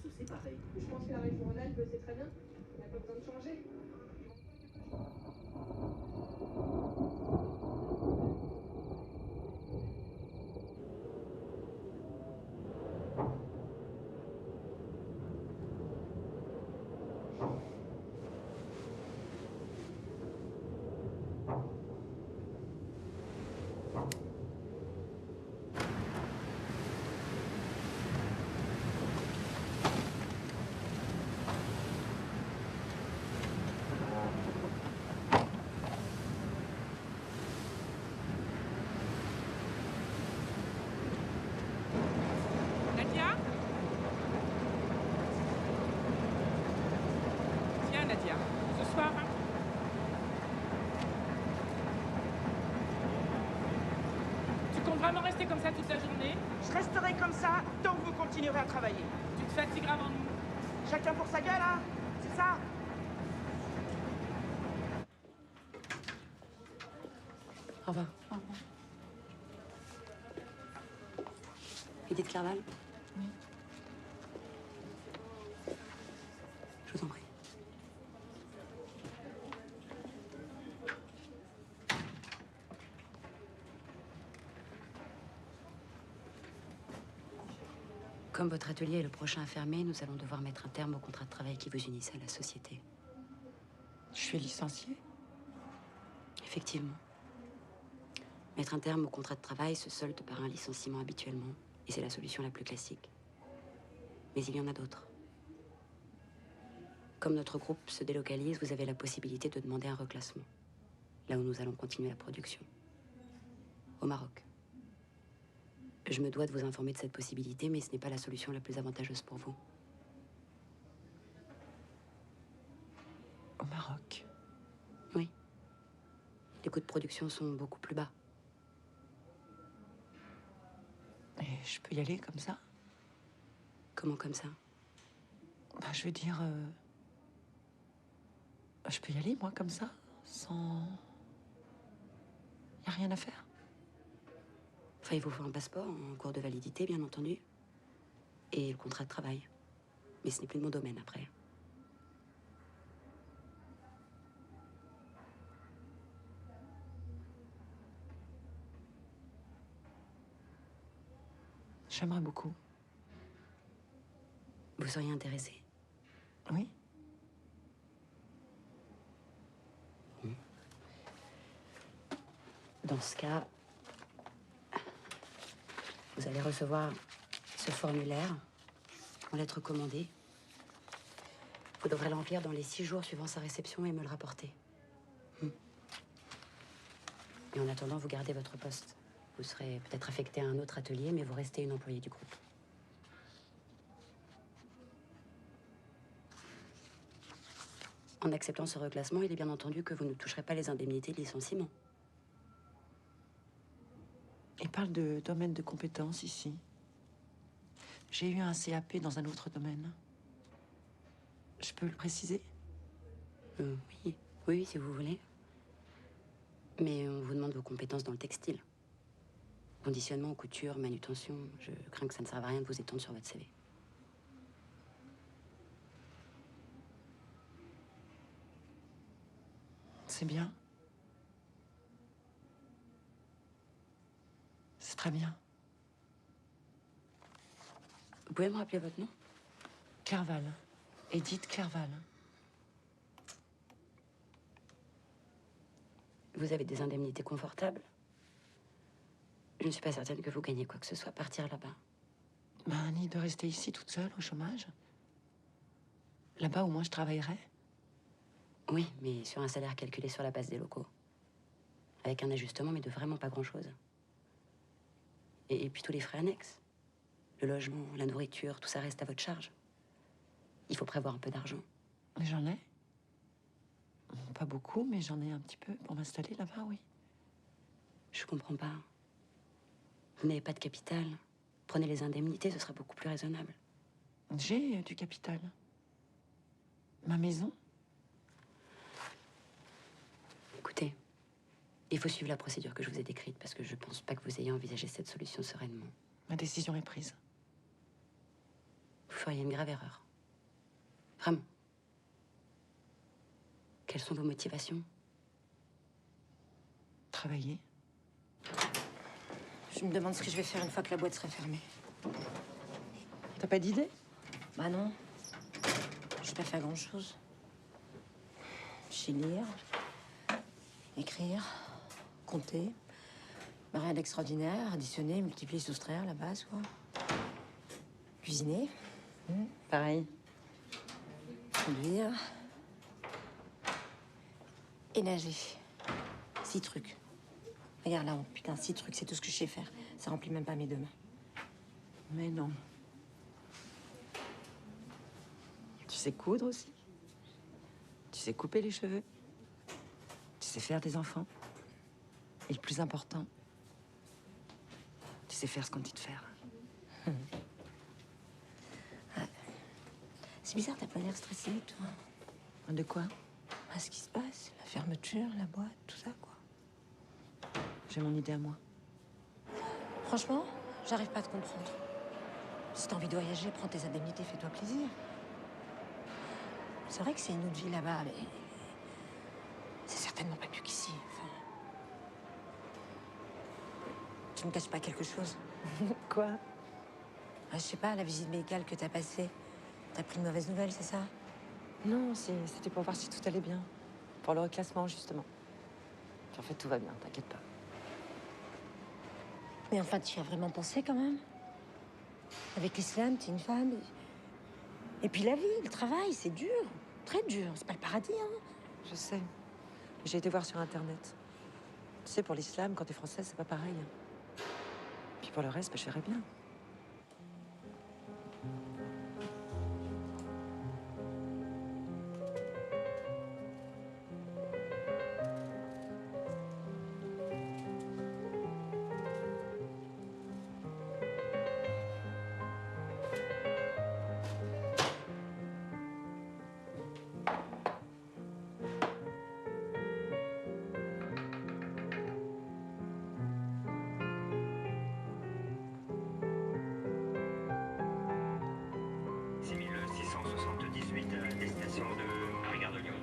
se séparer. Je pense que la région Rhône-Alpes, c'est très bien. On n'a pas besoin de changer. Nadia? Tiens, Nadia, ce soir, hein. Tu comptes vraiment rester comme ça toute la journée? Je resterai comme ça tant que vous continuerez à travailler. Tu te fatigueras avant nous. Chacun pour sa gueule, hein? C'est ça? Au revoir. Au revoir. Edith Clerval? Oui. Je vous en prie. Comme votre atelier est le prochain à fermer, nous allons devoir mettre un terme au contrat de travail qui vous unissait à la société. Je suis licenciée? Effectivement. Mettre un terme au contrat de travail se solde par un licenciement habituellement, et c'est la solution la plus classique. Mais il y en a d'autres. Comme notre groupe se délocalise, vous avez la possibilité de demander un reclassement, là où nous allons continuer la production. Au Maroc. Je me dois de vous informer de cette possibilité, mais ce n'est pas la solution la plus avantageuse pour vous. Au Maroc? Oui. Les coûts de production sont beaucoup plus bas. Et je peux y aller comme ça? Comment comme ça? Bah, je veux dire... Je peux y aller, moi, comme ça? Sans... Y a rien à faire? Enfin, il vous faut un passeport en cours de validité, bien entendu. Et le contrat de travail. Mais ce n'est plus de mon domaine, après. J'aimerais beaucoup. Vous seriez intéressé? Oui? Dans ce cas, vous allez recevoir ce formulaire en lettre commandée. Vous devrez l'emplir dans les 6 jours suivant sa réception et me le rapporter. Et en attendant, vous gardez votre poste. Vous serez peut-être affecté à un autre atelier, mais vous restez une employée du groupe. En acceptant ce reclassement, il est bien entendu que vous ne toucherez pas les indemnités de licenciement. Il parle de domaine de compétences ici. J'ai eu un CAP dans un autre domaine. Je peux le préciser? Oui, oui, si vous voulez. Mais on vous demande vos compétences dans le textile. Conditionnement, couture, manutention. Je crains que ça ne serve à rien de vous étendre sur votre CV. C'est bien. C'est très bien. Vous pouvez me rappeler votre nom? Clerval. Edith Clerval. Vous avez des indemnités confortables? Je ne suis pas certaine que vous gagnez quoi que ce soit à partir là-bas. Ben, ni de rester ici toute seule au chômage. Là-bas, au moins, je travaillerais. Oui, mais sur un salaire calculé sur la base des locaux. Avec un ajustement, mais de vraiment pas grand-chose. Et puis tous les frais annexes. Le logement, la nourriture, tout ça reste à votre charge. Il faut prévoir un peu d'argent. Mais j'en ai. Pas beaucoup, mais j'en ai un petit peu pour m'installer là-bas, oui. Je comprends pas. Vous n'avez pas de capital. Prenez les indemnités, ce sera beaucoup plus raisonnable. J'ai du capital. Ma maison. Écoutez, il faut suivre la procédure que je vous ai décrite parce que je pense pas que vous ayez envisagé cette solution sereinement. Ma décision est prise. feriez une grave erreur. Vraiment. Quelles sont vos motivations? Travailler. Je me demande ce que je vais faire une fois que la boîte sera fermée. T'as pas d'idée? Bah non. Je vais pas faire grand-chose. Je sais lire, écrire, compter. Bah, rien d'extraordinaire. Additionner, multiplier, soustraire, la base, quoi. Cuisiner. Pareil. Conduire. Et nager. 6 trucs. Regarde là, putain, 6 trucs, c'est tout ce que je sais faire. Ça remplit même pas mes 2 mains. Mais non. Tu sais coudre aussi? Tu sais couper les cheveux? Tu sais faire des enfants? Et le plus important, tu sais faire ce qu'on dit de faire. C'est bizarre, t'as pas l'air stressé, toi. De quoi? Ah, ce qui se passe, la fermeture, la boîte, tout ça, quoi. J'ai mon idée à moi. Franchement, j'arrive pas à te comprendre. Si t'as envie de voyager, prends tes indemnités, fais-toi plaisir. C'est vrai que c'est une autre vie là-bas, mais c'est certainement pas mieux qu'ici. Enfin... Tu me caches pas quelque chose? Quoi? Ah, je sais pas, la visite médicale que t'as passée. T'as pris de mauvaises nouvelles, c'est ça? Non, c'était pour voir si tout allait bien. Pour le reclassement, justement. Puis en fait, tout va bien, t'inquiète pas. Mais enfin, tu y as vraiment pensé quand même? Avec l'islam, t'es une femme. Et puis la vie, le travail, c'est dur. Très dur. C'est pas le paradis, hein. Je sais. J'ai été voir sur Internet. Tu sais, pour l'islam, quand t'es française, c'est pas pareil. Puis pour le reste, bah, je verrai bien. Destination de la gare de Lyon.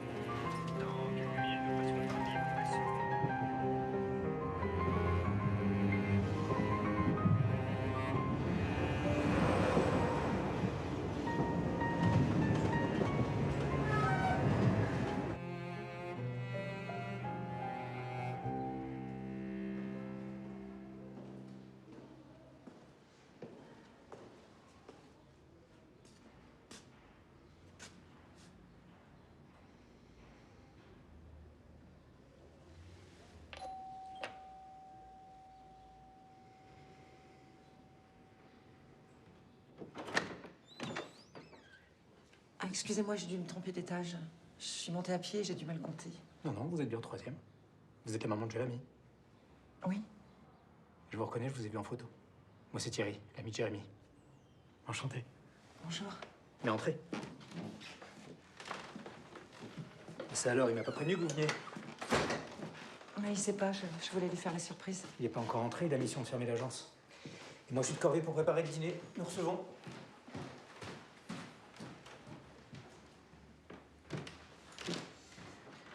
Dans quelques minutes, nous passerons par Lyon. Ah, excusez-moi, j'ai dû me tromper d'étage. Je suis montée à pied et j'ai du mal compter. Non, non, vous êtes bien au 3e. Vous êtes la maman de Jérémy. Oui? Je vous reconnais, je vous ai vu en photo. Moi, c'est Thierry, l'ami de Jérémy. Enchanté. Bonjour. Mais entrez. C'est alors, il m'a pas prévenu que vous veniez. Mais il sait pas, je voulais lui faire la surprise. Il n'est pas encore entré, il a mission de fermer l'agence. Et moi, je suis de corvée pour préparer le dîner. Nous recevons.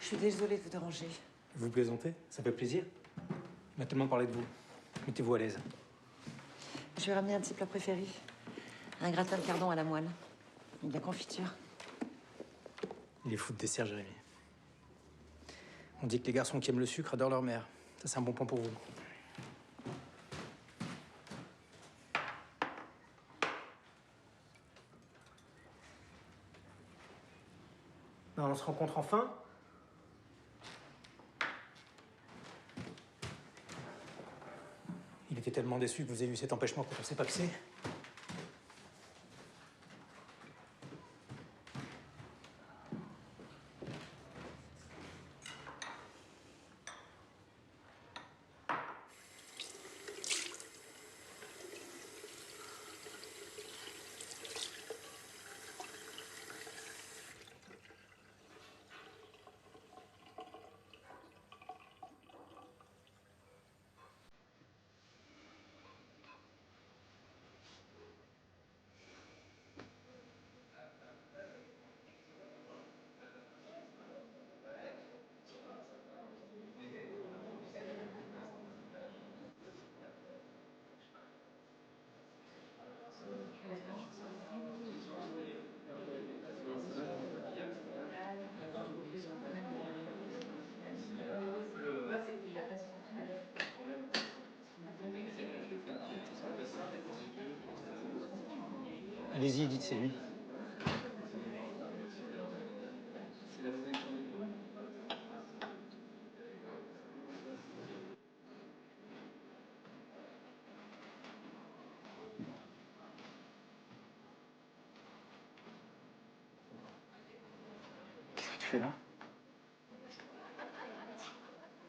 Je suis désolée de vous déranger. Vous plaisantez? Ça fait plaisir. Il m'a tellement parlé de vous. Mettez-vous à l'aise. Je vais ramener un de ses plats préférés. Un gratin de cardon à la moelle. Et de la confiture. Il est fou de dessert, Jérémy. On dit que les garçons qui aiment le sucre adorent leur mère. Ça, c'est un bon point pour vous. Ben, on se rencontre enfin. Il était tellement déçu que vous ayez eu cet empêchement qu'on ne sait pas que c'est. Allez-y, dites, c'est lui. Qu'est-ce que tu fais là?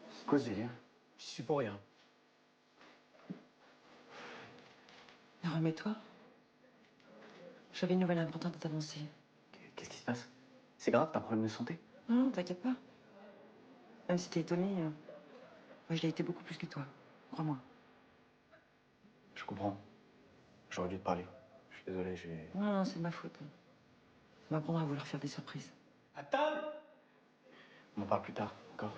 C'est quoi ce délire? Je suis pour rien. Remets-toi. J'avais une nouvelle importante à t'annoncer. Qu'est-ce qui se passe? C'est grave, t'as un problème de santé? Non, t'inquiète pas. Même si t'es étonné, moi je l'ai été beaucoup plus que toi. Crois-moi. Je comprends. J'aurais dû te parler. Je suis désolé, j'ai... Non, non, c'est de ma faute. Ça m'apprendre à vouloir faire des surprises. À table! On en parle plus tard, d'accord?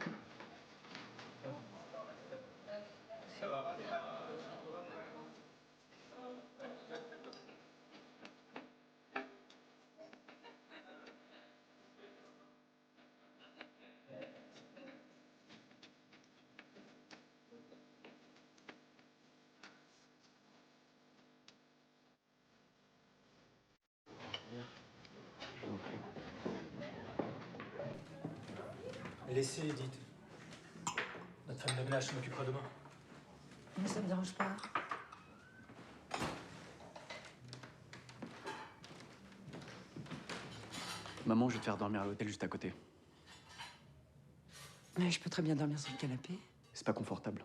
Je vous en prie. Laissez, Edith. Notre femme de ménage s'en occupera demain. Mais ça me dérange pas. Maman, je vais te faire dormir à l'hôtel juste à côté. Mais je peux très bien dormir sur le canapé. C'est pas confortable.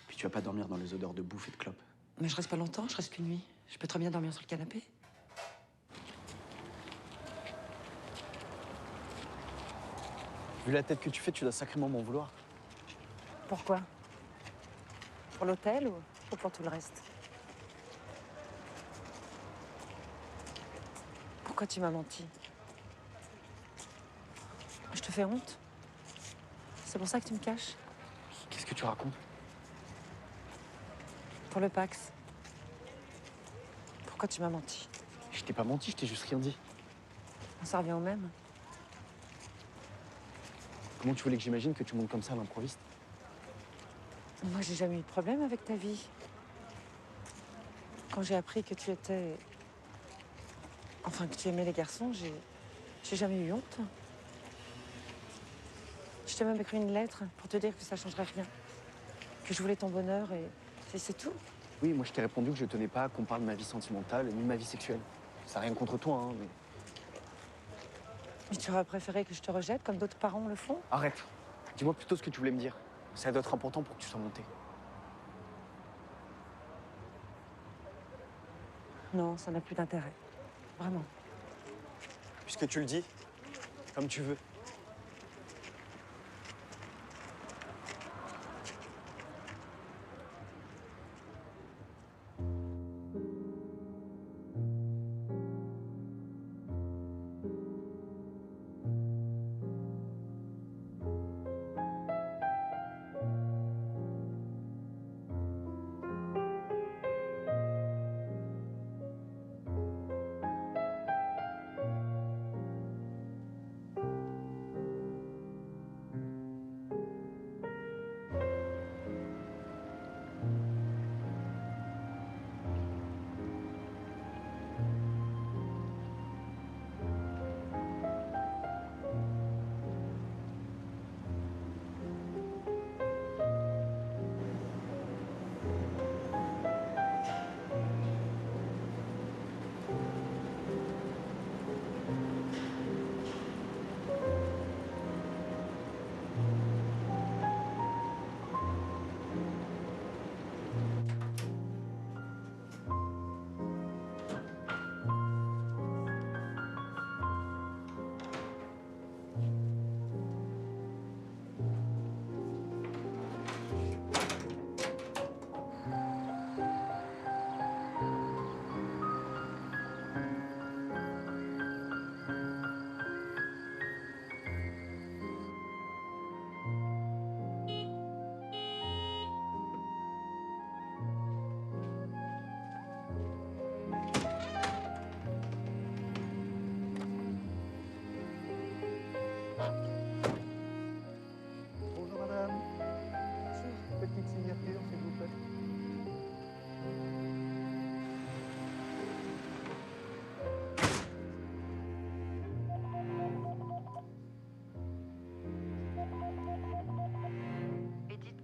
Puis tu vas pas dormir dans les odeurs de bouffe et de clopes. Mais je reste pas longtemps, je reste qu'une nuit. Je peux très bien dormir sur le canapé. Vu la tête que tu fais, tu dois sacrément m'en vouloir. Pourquoi? Pour l'hôtel ou pour tout le reste? Pourquoi tu m'as menti? Je te fais honte? C'est pour ça que tu me caches? Qu'est-ce que tu racontes? Pour le Pax. Pourquoi tu m'as menti? Je t'ai pas menti, je t'ai juste rien dit. Ça revient au même. Comment tu voulais que j'imagine que tu montes comme ça à l'improviste? Moi, j'ai jamais eu de problème avec ta vie. Quand j'ai appris que tu étais... Enfin, que tu aimais les garçons, j'ai jamais eu honte. Je t'ai même écrit une lettre pour te dire que ça changerait rien. Que je voulais ton bonheur et c'est tout. Oui, moi je t'ai répondu que je tenais pas qu'on parle de ma vie sentimentale ni de ma vie sexuelle. Ça n'a rien contre toi, hein, mais... Mais tu aurais préféré que je te rejette comme d'autres parents le font? Arrête. Dis-moi plutôt ce que tu voulais me dire. Ça doit être important pour que tu sois monté. Non, ça n'a plus d'intérêt. Vraiment. Puisque tu le dis, comme tu veux.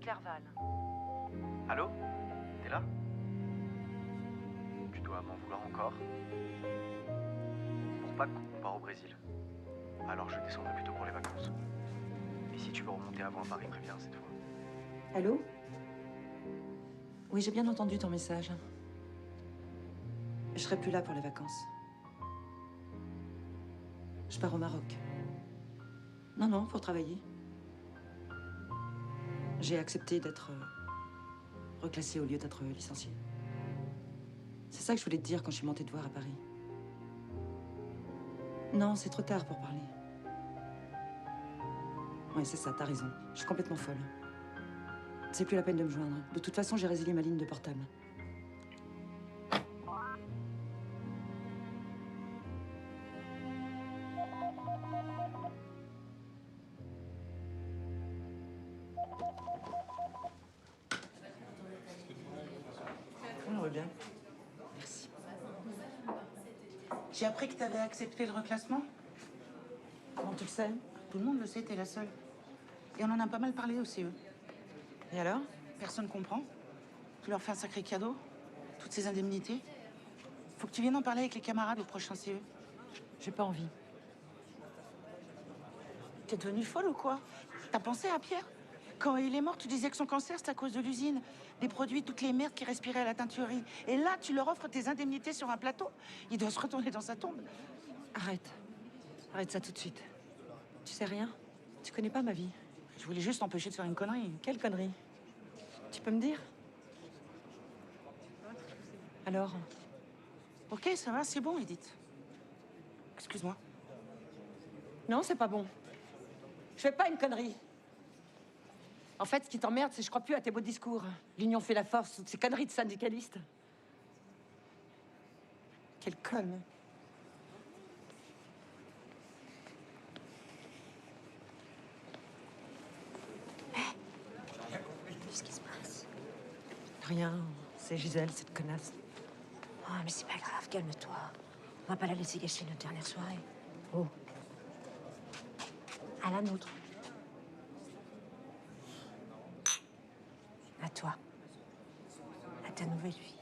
Clerval. Allô? T'es là? Tu dois m'en vouloir encore. Pour Pâques, on part au Brésil. Alors je descendrai plutôt pour les vacances. Et si tu veux remonter avant à Paris, préviens cette fois. Allô? Oui, j'ai bien entendu ton message. Je serai plus là pour les vacances. Je pars au Maroc. Non, pour travailler. J'ai accepté d'être reclassée au lieu d'être licenciée. C'est ça que je voulais te dire quand je suis montée te voir à Paris. Non, c'est trop tard pour parler. Ouais, c'est ça, t'as raison. Je suis complètement folle. C'est plus la peine de me joindre. De toute façon, j'ai résilié ma ligne de portable. On le bien. Merci. J'ai appris que tu avais accepté le reclassement. Comment tu le sais? Tout le monde le sait, t'es la seule. Et on en a pas mal parlé au CE. Et alors? Personne comprend. Tu leur fais un sacré cadeau. Toutes ces indemnités. Faut que tu viennes en parler avec les camarades au prochain CE. J'ai pas envie. T'es devenue folle ou quoi? T'as pensé à Pierre? Quand il est mort, tu disais que son cancer, c'était à cause de l'usine. Des produits, toutes les merdes qui respiraient à la teinturerie. Et là, tu leur offres tes indemnités sur un plateau. Il doit se retourner dans sa tombe. Arrête. Arrête ça tout de suite. Tu sais rien? Tu connais pas ma vie. Je voulais juste t'empêcher de faire une connerie. Quelle connerie? Tu peux me dire? Alors? Ok, ça va, c'est bon, Edith. Excuse-moi. Non, c'est pas bon. Je fais pas une connerie. En fait, ce qui t'emmerde, c'est que je crois plus à tes beaux discours. L'union fait la force, toutes ces conneries de syndicalistes. Quelle conne. Qu'est-ce qui se passe? Rien, c'est Gisèle, cette connasse. Oh, mais c'est pas grave, calme-toi. On va pas la laisser gâcher notre dernière soirée. Oh. À la nôtre. À toi. À ta nouvelle vie.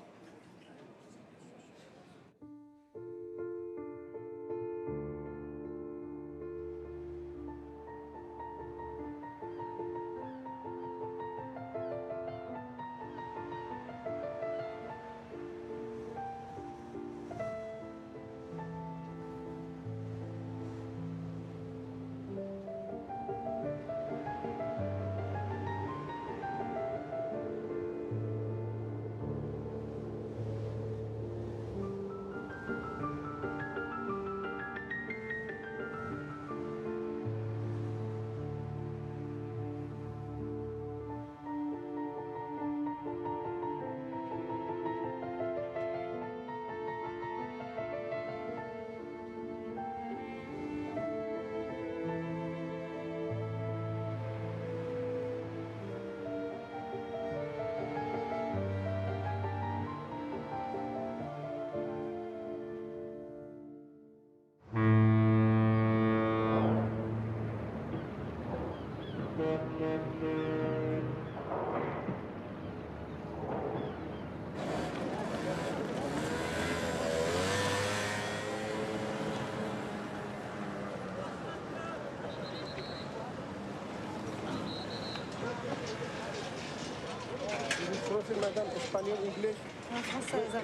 Français, madame, espagnol, anglais. Française.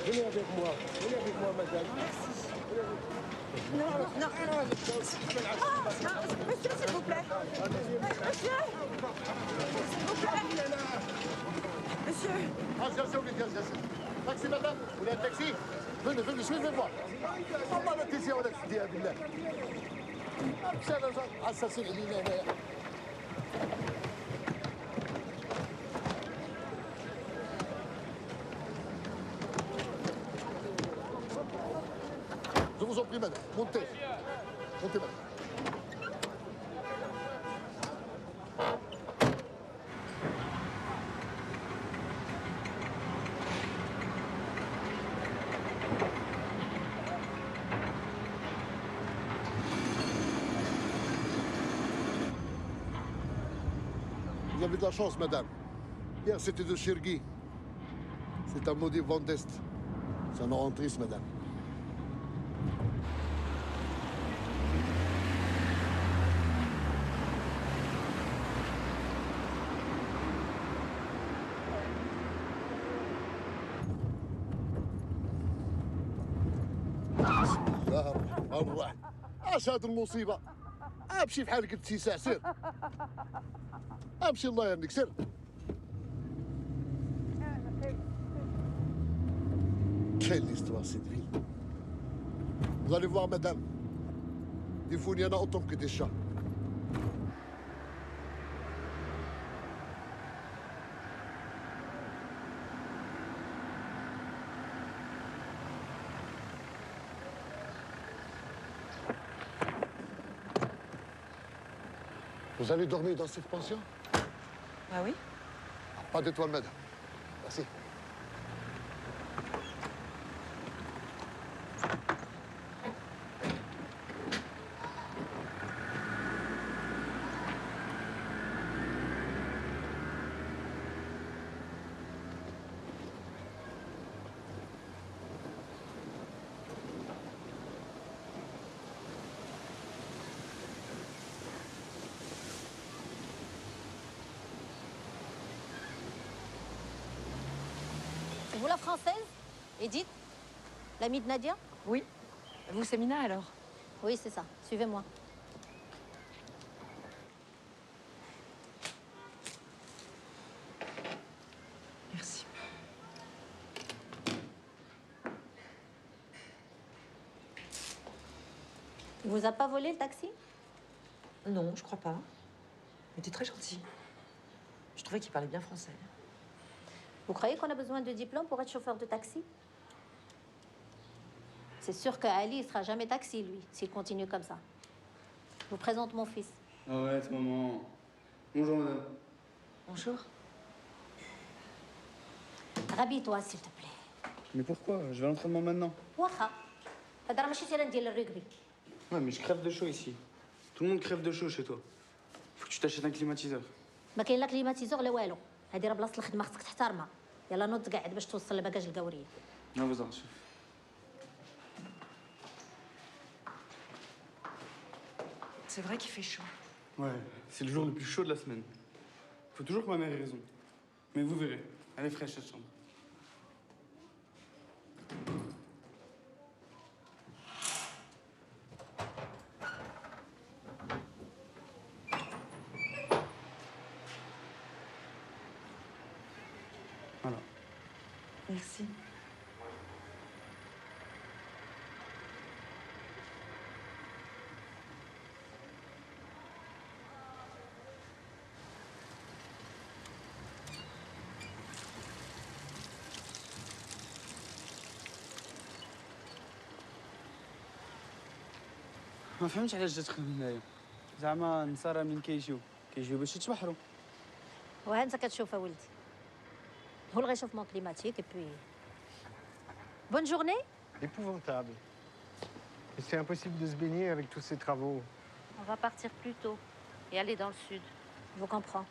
Venez avec moi. Venez avec moi, madame. Non. Monsieur, s'il vous plaît. Monsieur. S'il vous plaît. Monsieur. Attention, taxi, madame. Vous voulez un taxi? Venez, suivez-moi. On va le taxi, on va le dire, billah. Assassin, je vous en prie, madame. Montez. Montez, madame. avez de la chance, madame. Hier, c'était de Chergui. C'est un maudit vent d'Est. Ça nous rend triste, madame. بسم الله الرحمن الرحيم. اش هاد المصيبة؟ امشي بحال قلت سي ساع سير. امشي الله يهنيك سير. Quelle histoire, cette ville. Vous allez voir, madame. Des fous, il y en a autant que des chats. Vous allez dormir dans cette pension? Ah oui? Pas d'étoile, madame. Merci. C'est vous la française, Edith? L'amie de Nadia? Oui. Vous, c'est Mina, alors? Oui, c'est ça. Suivez-moi. Merci. Il vous a pas volé le taxi? Non, je crois pas. Il était très gentil. Je trouvais qu'il parlait bien français. Vous croyez qu'on a besoin de diplôme pour être chauffeur de taxi? C'est sûr qu'Ali ne sera jamais taxi, lui, s'il continue comme ça. Je vous présente mon fils. Arrête, maman. Bonjour, madame. Bonjour. Rhabille-toi, s'il te plaît. Mais pourquoi? Je vais à l'entraînement maintenant. Wacha. هذا ماشي سير ندير الرugby. Ouais, mais je crève de chaud ici. Tout le monde crève de chaud chez toi. Faut que tu t'achètes un climatiseur. ما كاين لا كليماتيزور لا والو. هذه راه بلاصه الخدمه خصك تحترمها. يلا نوض قاعد باش توصل لباكاج القوريه. Non, vas-y, chef. C'est vrai qu'il fait chaud. Ouais, c'est le jour le plus chaud de la semaine. Faut toujours que ma mère ait raison. Mais vous verrez, elle est fraîche cette chambre. Voilà. Merci. ما فهمتش علاش جات تخدم هنايا. زعما النصارى منين كيجيو باش يتبحروا. وها انت كتشوف ولدي. هو الغيشوفمون كليماتيك et puis bonne journée. Épouvantable. Et c'est impossible de se baigner avec tous ces travaux. On va partir plus tôt et aller dans le sud. Je vous comprends.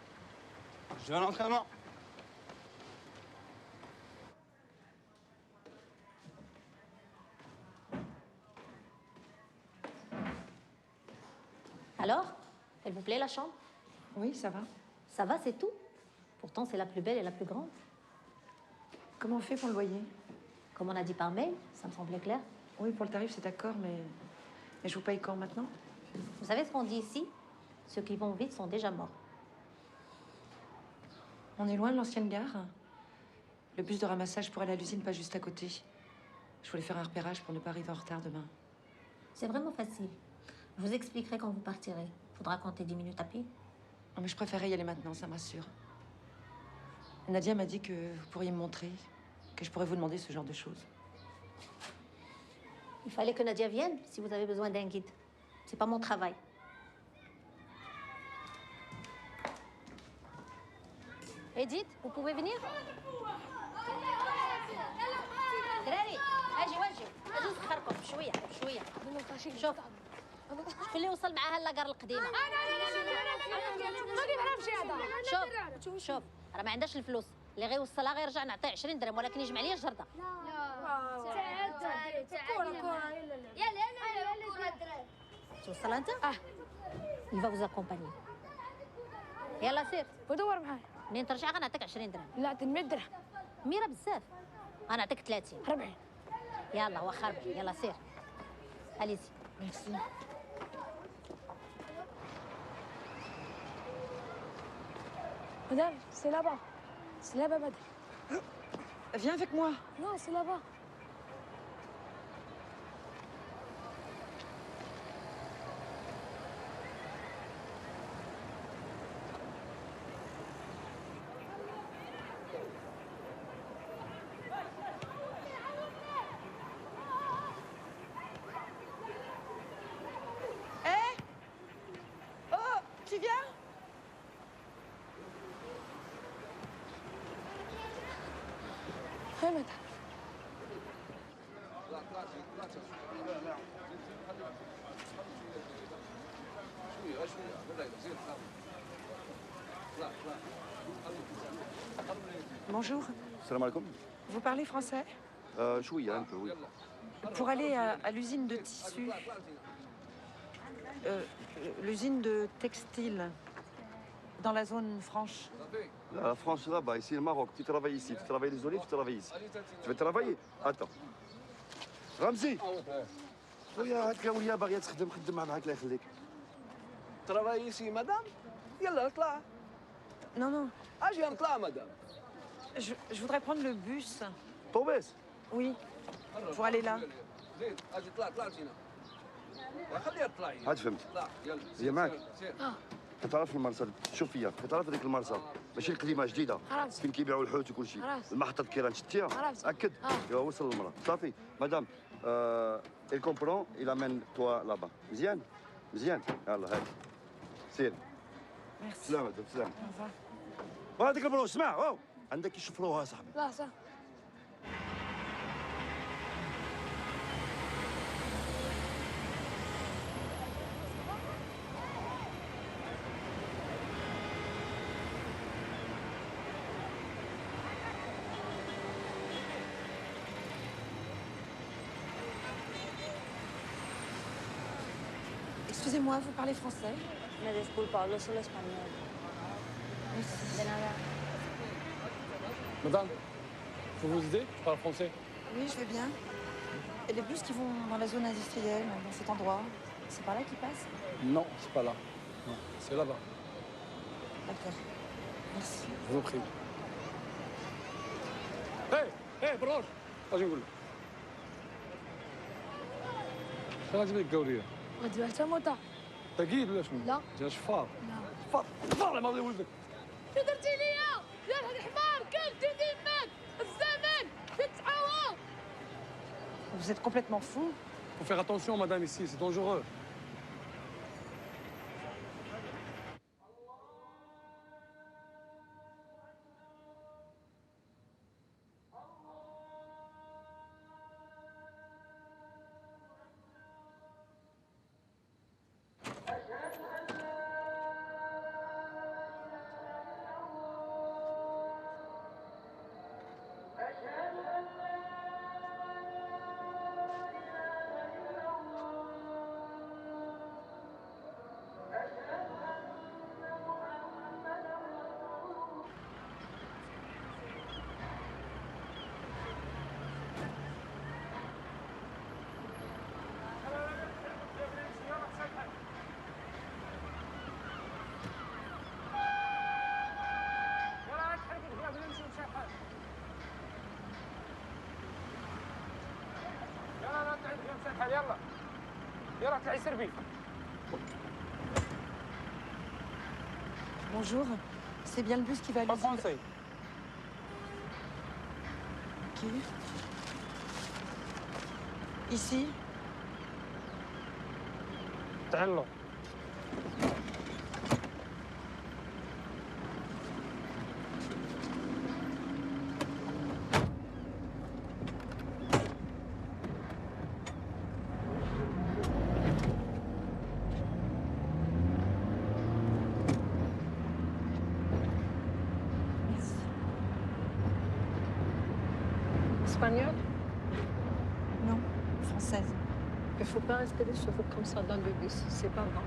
Je vais à l'entraînement. Alors, elle vous plaît la chambre? Oui, ça va. Ça va, c'est tout. Pourtant, c'est la plus belle et la plus grande. Comment on fait pour le loyer? Comme on a dit par mail, ça me semblait clair. Oui, pour le tarif, c'est d'accord, mais je vous paye quand maintenant? Vous savez ce qu'on dit ici? Ceux qui vont vite sont déjà morts. On est loin de l'ancienne gare. Le bus de ramassage pour aller à l'usine passe juste à côté. Je voulais faire un repérage pour ne pas arriver en retard demain. C'est vraiment facile. Je vous expliquerai quand vous partirez. Faudra compter 10 minutes à pied. Non, mais je préférais y aller maintenant, ça me rassure. Nadia m'a dit que vous pourriez me montrer, que je pourrais vous demander ce genre de choses. Il fallait que Nadia vienne si vous avez besoin d'un guide. C'est pas mon travail. Edith, vous pouvez venir? دراري اجي واجي اجي نسخركم شويه شويه. شوف شوف اللي وصل معاها اللاكار القديمه. شوف شوف راه ما عندهاش الفلوس، اللي غيوصلها غيرجع نعطيه 20 درهم ولكن يجمع لي الجرده. توصلها انت؟ Il va vous accompagner. يلا سير بدور معايا. منين ترجع غنعطيك 20 درهم. لا 100 درهم. 100 بزاف. غنعطيك 30. 40. يلا واخا 40. يلا سير. Allez-y. Merci. Madame, c'est là-bas. C'est là-bas, madame. Viens avec moi. Non, c'est là-bas. Hé! Oh, tu viens? Oui, madame. Bonjour. Salam alaikum. Vous parlez français? شوية un peu, oui. Pour aller à l'usine de tissu. L'usine de textile. Dans la zone franche. La France là-bas, ici le Maroc, tu travailles ici, tu travailles les olives, tu travailles ici. Tu veux travailler? Attends. رمزي خويا هاد كاوليا باغيه تخدم خدم معاك الله يخليك. ترافاي ici madame يلا اطلع. Non, non. اجي نطلع madame. Je voudrais prendre le bus. طوبيس؟ Oui. Pour aller là. زيد اجي طلع فينا. خليها تطلعي. هاد فهمت. طلع يلا. هي معك؟ سير. كتعرف المرسل، شوف فيا، كتعرف هذيك المرسل، ماشي القديمه جديده، خلاص. فين كيبيعوا الحوت وكل شيء، خلاص. المحطه كيران شتيها، خلاص. اكد، يا وصل للمراه، صافي، مدام، il comprend, il amène toi là-bas، مزيان؟ مزيان، يلا هاي، سير. Merci. سلامة مدام، سلامة. Au revoir. وهذيك البلوس، اسمع، أوه، عندك يشفروها صاحبي. لا صح. Excusez-moi, vous parlez français? Me disculpa, hablo solo español. De nada. Madame, faut vous aider? Je parle français. Oui, je veux bien. Et les bus qui vont dans la zone industrielle, dans cet endroit, c'est par là qu'ils passent? Non, c'est pas là. Non, c'est là-bas. D'accord. Merci. Je vous en prie. Hé بروش اجي نقول لك. شنو غادي بك قولي؟ غادي حتى موطا. ثقيل ولا شنو؟ لا. جا شفار. لا. شفار ما ولدك. شو درتي ليا؟ يا هاد الحمار كلب ديماك الزمن تتعوض. Vous êtes complètement fou. Faut faire attention, madame, ici, c'est dangereux. يلا يلا اطلعي سربي. Bonjour. C'est bien le bus qui va à Pas l'usine. français. Ok. Ici. تعالوا. Espagnole? Non, française. Il ne faut pas rester les cheveux comme ça dans le bus, c'est pas bon.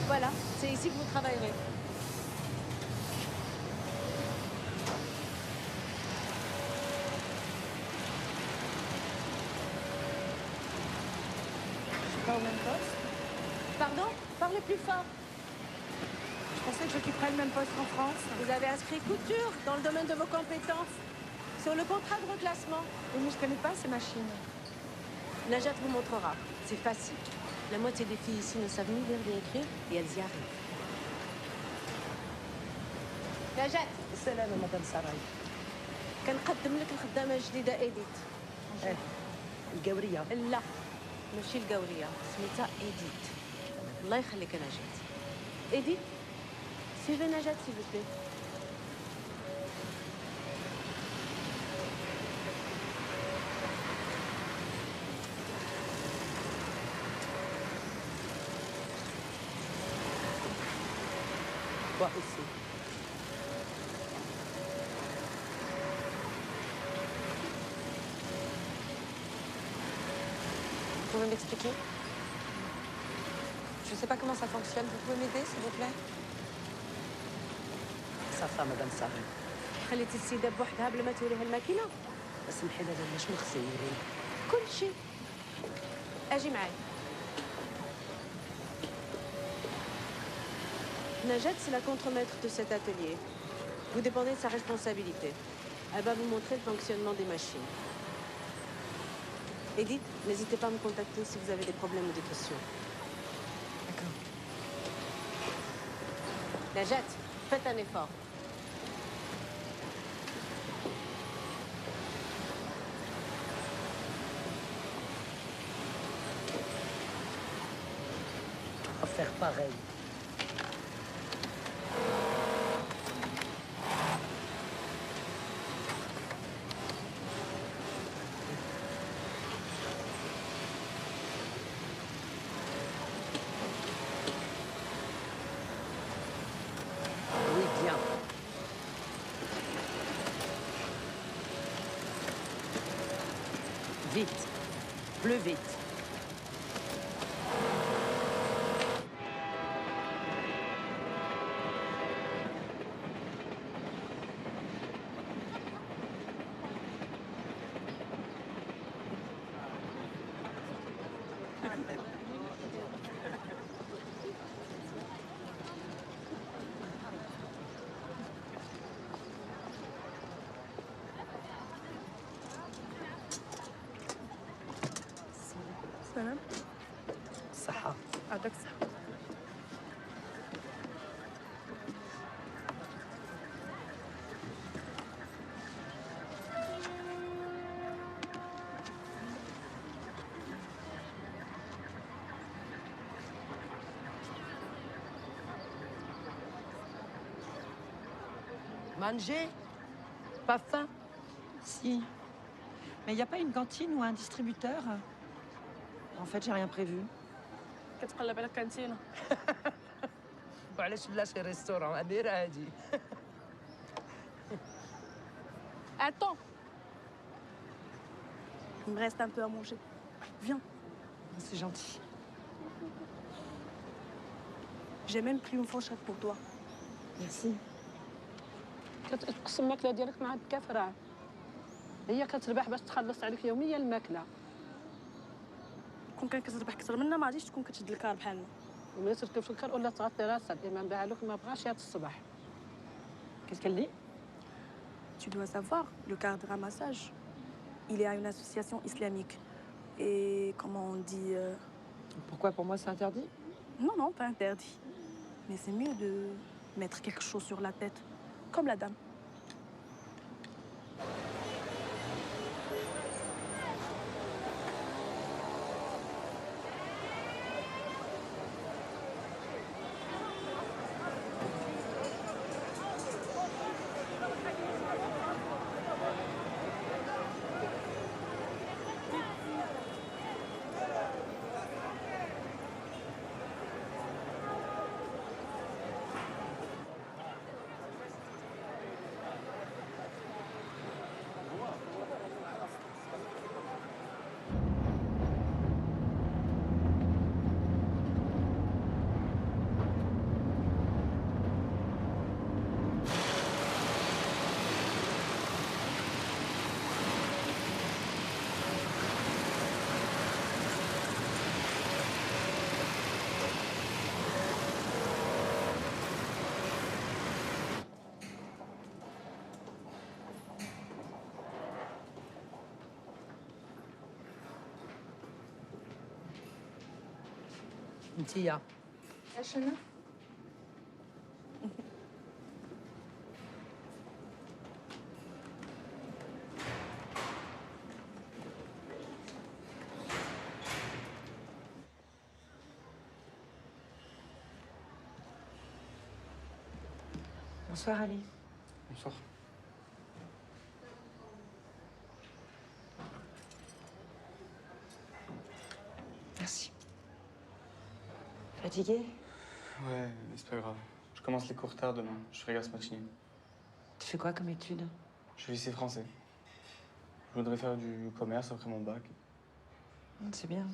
Voilà, c'est ici que vous travaillerez. Pas au même poste? Pardon? Parlez plus fort. Je pensais que j'occuperais le même poste en France. Vous avez inscrit couture dans le domaine de vos compétences, sur le contrat de reclassement. Oui, mais je connais pas ces machines. Najat vous montrera. C'est facile. La moitié des filles ici ne savent ni lire ni écrire, et elles y arrivent. نجاة السلامة مدام سراي. كنقدم لك الخدامة الجديدة إيديت. القورية. لا ماشي القورية، سميتها إيديت. الله يخليك يا نجاة. إيديت suivez نجاة s'il vous plaît. Toi aussi. Vous pouvez m'expliquer? Je ne sais pas comment ça fonctionne. Vous pouvez m'aider, s'il vous plaît? صافا مدام سراي. خليتي السيدة بوحدها بلا ما توريها الماكينة؟ اسمحي لي لاله شنو خصني نوريها؟ كل شيء. أجي معي. Najat, c'est la contremaître de cet atelier. Vous dépendez de sa responsabilité. Elle va vous montrer le fonctionnement des machines. Edith, n'hésitez pas à me contacter si vous avez des problèmes ou des questions. D'accord. Najat, faites un effort. On va faire pareil. Oui, bien. Vite. Plus vite. سلام. صحة. عندك صحة. Manger? Pas faim? Si. Mais il n'y a pas une cantine ou un distributeur? En fait, j'ai rien prévu. كتقلب على كانتينة. وعلاش لا شي ريستورون هادي هادي. Attends. Il me reste un peu à manger. Viens. C'est gentil. J'ai même pris une fourchette pour toi. Merci. كتقسم الماكلة ديالك مع الدكاترة. هي كتربح باش تخلص عليك يوميا الماكلة. كون كان كتربح كثر منا ما غاديش تكون كتشد الكار بحالنا. ملي تركب في الكار ولا تغطي راسها الإمام بهالوك ما بغاش يات الصباح. Qu'est-ce qu'elle dit? Tu dois savoir, le quart de ramassage, il est à une association islamique. Et comment on dit... Pourquoi pour moi c'est interdit? Non, non, pas interdit. Mais c'est mieux de mettre quelque chose sur la tête, comme la dame. انتيا اش انا؟ Bonsoir Ali. Bonsoir. Merci. Fatigué? Ouais, mais c'est pas grave. Je commence les cours tard demain. Je fais ce matinée. Tu fais quoi comme étude? Je suis lycée français. Je voudrais faire du commerce après mon bac. C'est bien.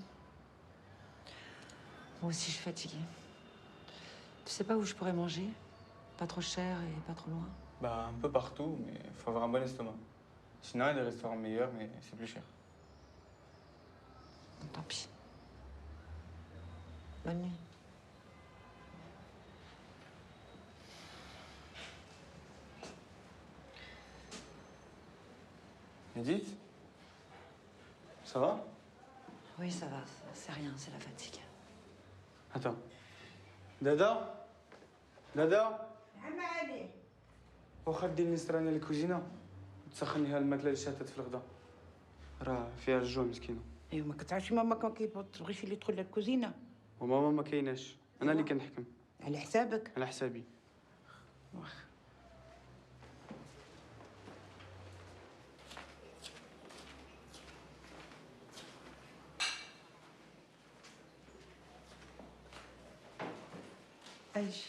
Moi aussi, je suis fatiguée. Tu sais pas où je pourrais manger? Pas trop cher et pas trop loin. Bah, un peu partout, mais il faut avoir un bon estomac. Sinon, il y a des restaurants meilleurs, mais c'est plus cher. Tant pis. Bonne nuit. Edith? Ça va? Oui, ça va. C'est rien, c'est la fatigue. Attends. Dada? Dada؟ عم علي واخا دير نسراني للكوزينه وتسخنيها الماكله اللي شاتت في الغدا راه فيها الجوع مسكينه. ايوا ما كتعرفش ماما كان كيبغيش اللي يدخل للكوزينه. وماما ما كايناش، انا اللي كنحكم. على حسابك؟ على حسابي. واخا. ايش؟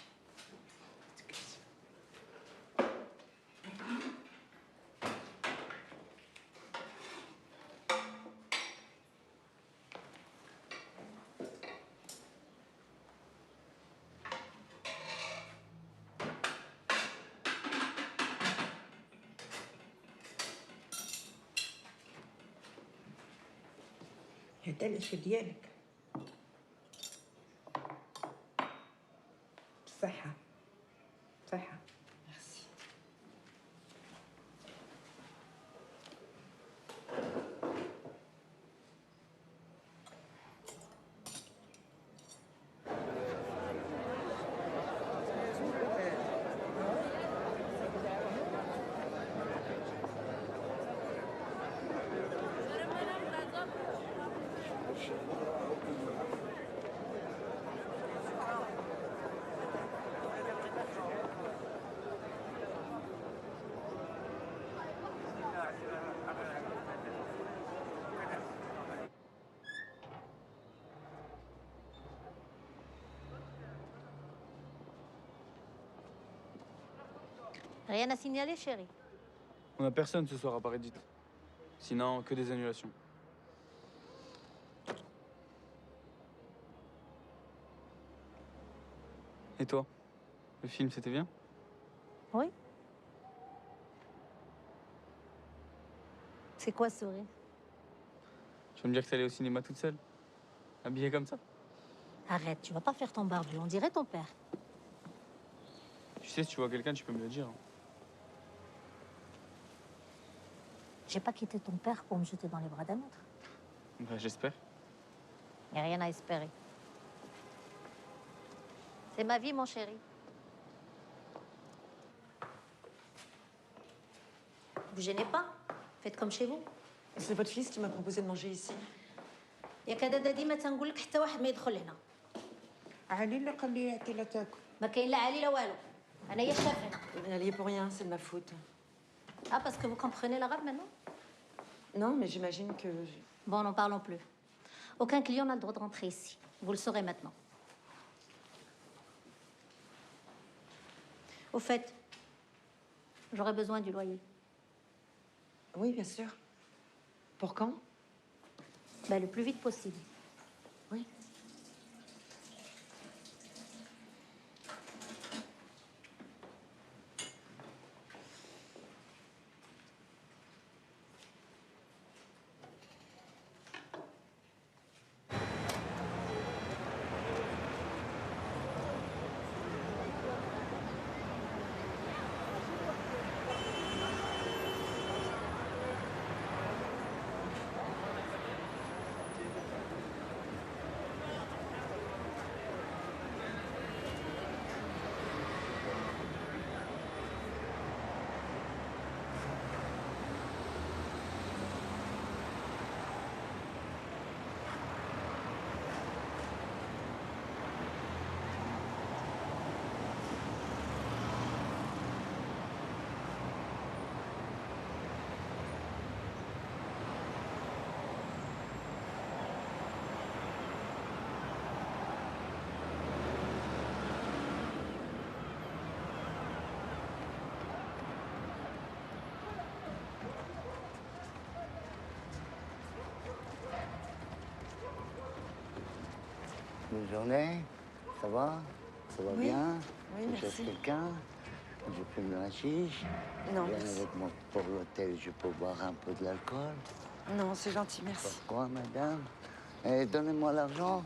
هذا الاشي ديالك بصحة صحة. Merci. Rien à signaler, chérie. On a personne ce soir à part Edith. Sinon, que des annulations. Et toi? Le film, c'était bien? Oui. C'est quoi ce sourire? Tu vas me dire que t'es allée au cinéma toute seule? Habillée comme ça? Arrête, tu vas pas faire ton barbu, on dirait ton père. Tu sais, si tu vois quelqu'un, tu peux me le dire. J'ai pas quitté ton père pour me jeter dans les bras d'un autre. Bah, j'espère. Y a rien à espérer. C'est ma vie, mon chéri. Vous gênez pas. Faites comme chez vous. C'est votre fils qui m'a proposé de manger ici. يا كدادا ديما تنقول لك حتى واحد ما يدخل هنا. علي اللي قال لي هاكي لا تاكل. ما كاين لا علي لا والو. انا هي الشاف هنا. Elle y est pour rien, c'est de ma faute. Ah, parce que vous comprenez l'arabe maintenant? Non, mais j'imagine que... Bon, n'en parlons plus. Aucun client n'a le droit de rentrer ici. Vous le saurez maintenant. Au fait, j'aurais besoin du loyer. Oui, bien sûr. Pour quand? Ben, le plus vite possible. Oui. Bonne journée, ça va? Ça va Oui. bien? Oui, Tu merci. cherches quelqu'un? Je fume de la chiche. Non, Viens merci. avec moi pour l'hôtel, je peux boire un peu de l'alcool. Non, c'est gentil, merci. Pourquoi, madame? Et donnez-moi l'argent.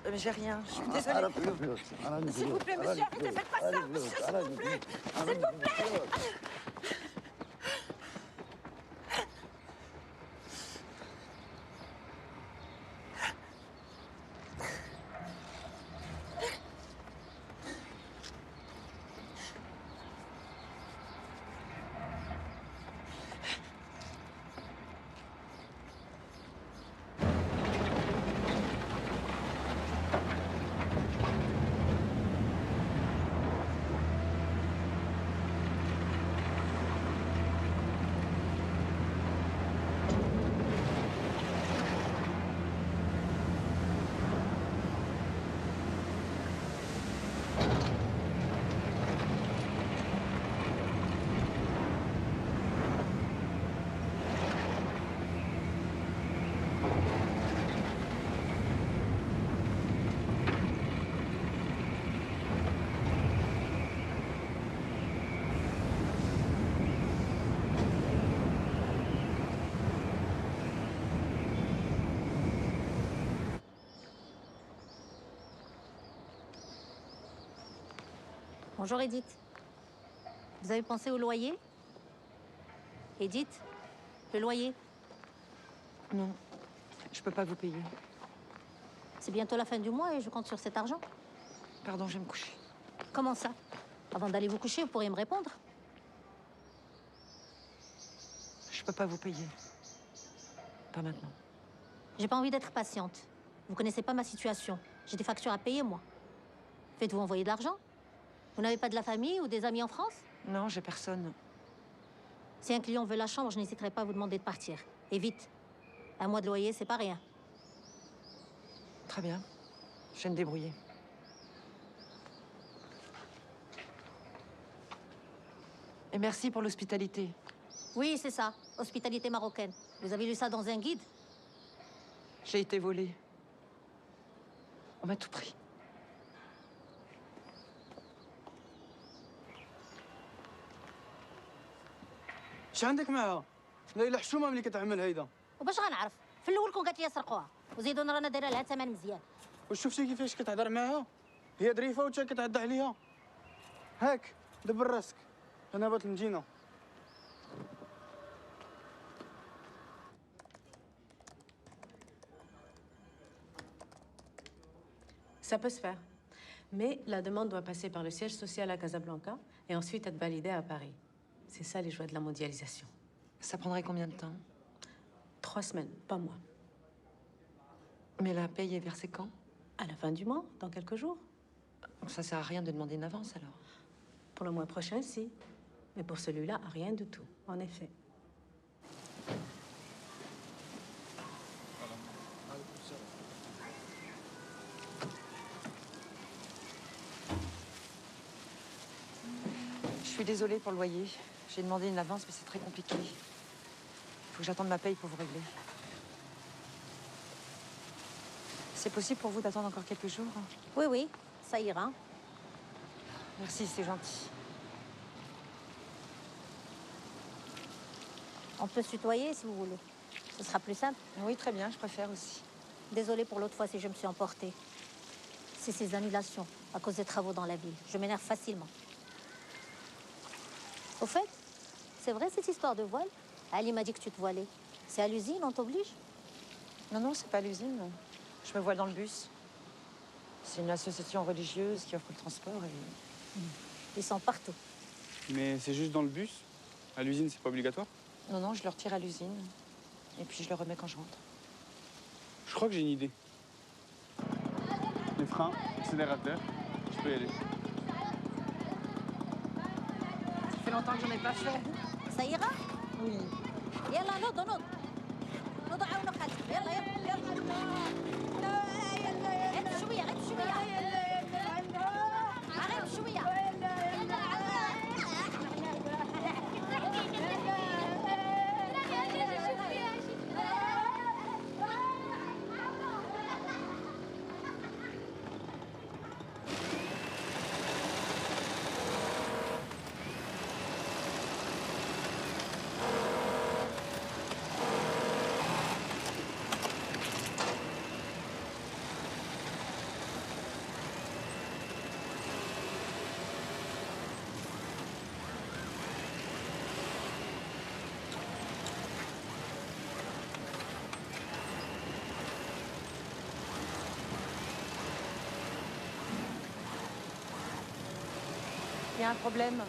Mais j'ai rien, je suis désolée. À la plus. S'il vous plaît, monsieur, arrêtez, faites pas ça, monsieur, s'il vous plaît. S'il vous plaît. Bonjour Edith. Vous avez pensé au loyer? Edith, le loyer? Non, je peux pas vous payer. C'est bientôt la fin du mois et je compte sur cet argent. Pardon, je vais me coucher. Comment ça? Avant d'aller vous coucher, vous pourriez me répondre? Je peux pas vous payer. Pas maintenant. J'ai pas envie d'être patiente. Vous connaissez pas ma situation. J'ai des factures à payer, moi. Faites-vous envoyer de l'argent? Vous n'avez pas de la famille ou des amis en France? Non, j'ai personne. Si un client veut la chambre, je n'hésiterai pas à vous demander de partir. Et vite. Un mois de loyer, c'est pas rien. Très bien. Je vais me débrouiller. Et merci pour l'hospitalité. Oui, c'est ça. Hospitalité marocaine. Vous avez lu ça dans un guide? J'ai été volée. On m'a tout pris. اش عندك معاها؟ ليلى حشومه ملي كتعمل هيدا. وباش غنعرف؟ في الاول كون قالت لي سرقوها وزيدوا رانا دايره لها ثمن مزيان. واش شفتي كيفاش كتهضر معاها؟ هي ظريفه وانت كتعدى عليها. هاك دبر راسك. انا بات المدينه. Ça peut se faire. Mais la demande doit passer par le siège social à Casablanca et ensuite être validée à Paris. C'est ça les joies de la mondialisation. Ça prendrait combien de temps? 3 semaines, pas moins. Mais la paye est versée quand? À la fin du mois, dans quelques jours. Donc ça sert à rien de demander une avance alors? Pour le mois prochain, si. Mais pour celui-là, rien du tout, en effet. Je suis désolée pour le loyer. J'ai demandé une avance, mais c'est très compliqué. Il faut que j'attende ma paye pour vous régler. C'est possible pour vous d'attendre encore quelques jours? Oui, oui, ça ira. Merci, c'est gentil. On peut se tutoyer si vous voulez. Ce sera plus simple. Oui, très bien, je préfère aussi. Désolée pour l'autre fois si je me suis emportée. C'est ces annulations à cause des travaux dans la ville. Je m'énerve facilement. Au fait, c'est vrai cette histoire de voile? Ali m'a dit que tu te voilais. C'est à l'usine, on t'oblige? Non, non, c'est pas à l'usine. Je me voile dans le bus. C'est une association religieuse qui offre le transport et... Ils sont partout. Mais c'est juste dans le bus? À l'usine, c'est pas obligatoire? Non, non, je le retire à l'usine. Et puis je le remets quand je rentre. Je crois que j'ai une idée. Les freins, accélérateur, je peux y aller. Ça fait longtemps que j'en ai pas fait. Ça ira? Oui. يلا نوض نوض نوض عاونوا خالتك يلا يلا يلا غير شويه غير شويه غير شويه Il y a un problème.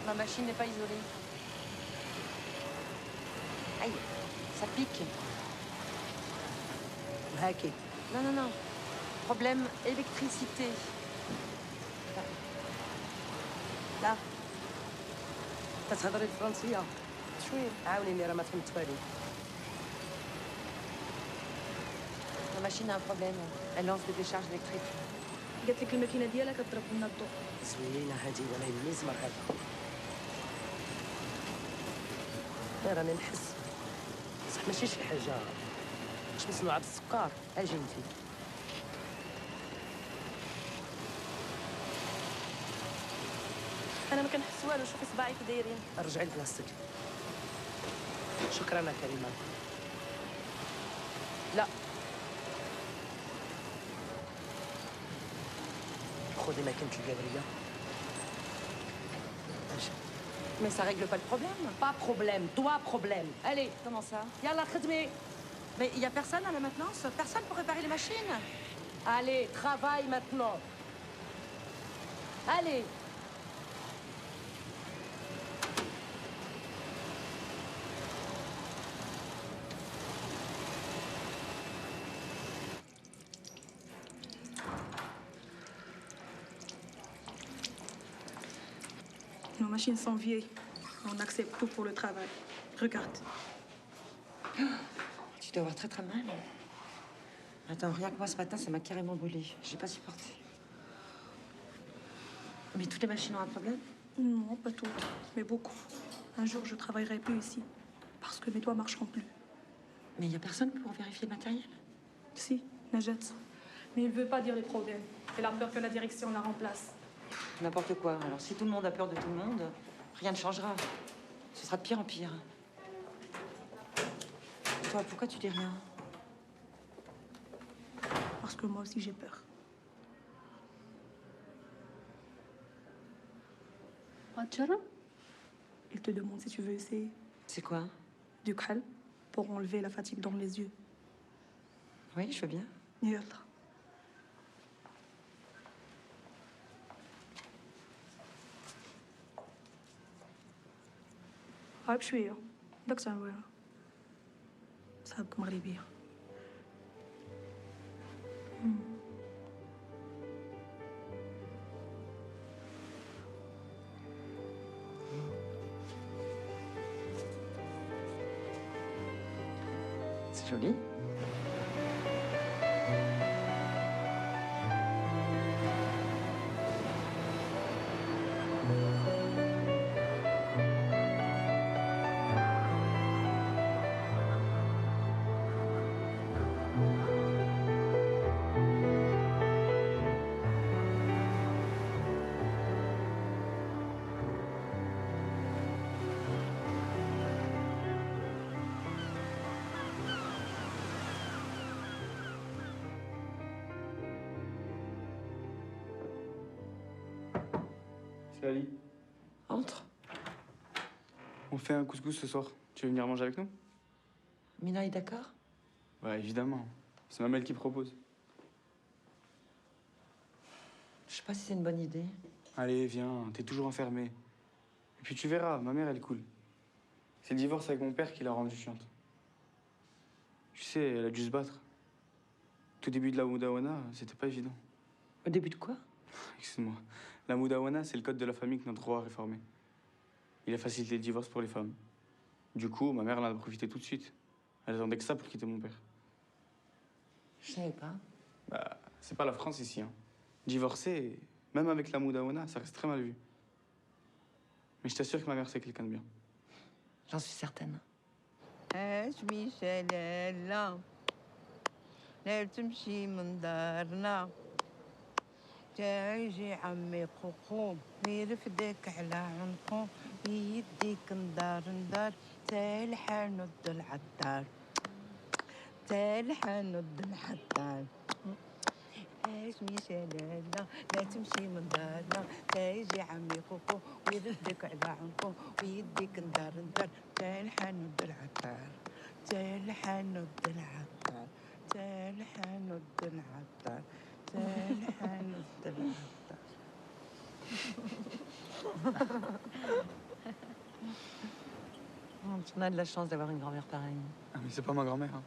Ma machine n'est pas isolée. Aïe, ça pique. هاكي. Non, non, non. Problème électricité. لا تتهضري الفرنسية شوية. عاونيني راه ما فهمت والو. Ma machine a un problème. Elle lance des décharges électriques. قالت لك الماكينه ديالها كتضرب لنا الضوء. زوينة هادي ولا يهمني زمر هذا. لا راني نحس. بصح ماشي شي حاجة باش مصنوعة بالسكر. اجي انتي. انا ما كنحس والو، شوفي صباعي كي دايرين. رجعي لبلاصتك. شكرا يا كريمة. لا. خذي ماكينة القابرية. Mais ça règle pas le problème. Pas problème, toi problème. Allez. Comment ça? Yalla khedmi. Mais il y a personne à la maintenance? Personne pour réparer les machines? Allez, travaille maintenant. Allez. Nos machines sont vieilles. On accepte tout pour le travail. Regarde. Tu dois avoir très très mal. Attends, rien que moi ce matin, ça m'a carrément brûlé. J'ai pas supporté. Mais toutes les machines ont un problème? Non, pas toutes, mais beaucoup. Un jour, je travaillerai plus ici. Parce que mes doigts marcheront plus. Mais il y a personne pour vérifier le matériel? Si, Najat. Mais il veut pas dire les problèmes. Elle a peur que la direction la remplace. N'importe quoi. Alors si tout le monde a peur de tout le monde, rien ne changera. Ce sera de pire en pire. Toi, pourquoi tu dis rien? Parce que moi aussi, j'ai peur. Il te demande si tu veux essayer. C'est quoi? Du khal, pour enlever la fatigue dans les yeux. Oui, je veux bien. Yalla. صعب شوية داك تعملوها صاحبك مغربية. C'est joli. C'est Ali. Entre. On fait un couscous ce soir. Tu veux venir manger avec nous? Mina est d'accord? Ouais, évidemment. C'est Mamel qui propose. Je sais pas si c'est une bonne idée. Allez, viens, t'es toujours enfermé. Et puis tu verras, ma mère, elle est cool. C'est le divorce avec mon père qui l'a rendue chiante. Tu sais, elle a dû se battre. Tout début de la Moudawana, c'était pas évident. Au début de quoi? Excuse-moi. La Moudawana, c'est le code de la famille que notre roi a réformé. Il a facilité le divorce pour les femmes. Du coup, ma mère en a profité tout de suite. Elle attendait que ça pour quitter mon père. Je savais pas. Bah, c'est pas la France ici, hein. Divorcer, même avec la Moudawana, ça reste très mal vu. Mais je t'assure que ma mère, c'est quelqu'un de bien. J'en suis certaine. اسمي شلالة لا تمشي من دارنا تاجي عمي قوقو يرفدك على عنقو بيديك ندار ندار تالحة ند العطار تالحة ند العطار اسمي شلالة لا تمشي من دارنا تاجي عمي قوقو ويردك على عنقو ويديك ندار ندار تالحة ند العطار تالحة ند العطار تالحة ند العطار تالحة ند العطار. On a de la chance d'avoir une grand-mère pareille. Ah, mais c'est pas ma grand-mère, hein.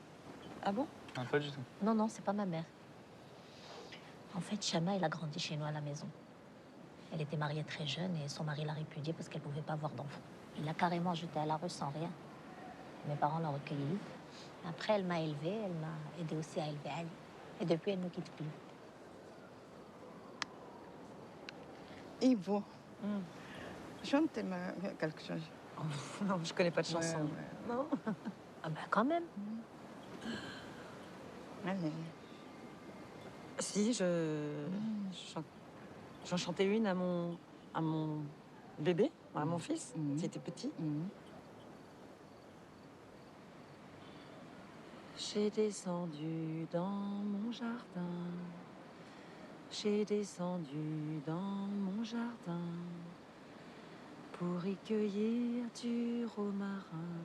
Ah bon? Ah, pas du tout. Non, non, c'est pas ma mère. En fait, Shama, elle a grandi chez nous à la maison. Elle était mariée très jeune et son mari l'a répudiée parce qu'elle pouvait pas avoir d'enfant. Il l'a carrément jetée à la rue sans rien. Mes parents l'ont recueillie. Après, elle m'a élevée, elle m'a aidée aussi à élever Ali. Et depuis, elle ne quitte plus. Ivo, chante quelque chose. Non, je connais pas de chanson. Ouais, ouais. Non. Ah ben quand même. Allez. Si, j'en chantais une à mon bébé, à mon fils, qui était petit. J'ai descendu dans mon jardin. J'ai descendu dans mon jardin pour y cueillir du romarin.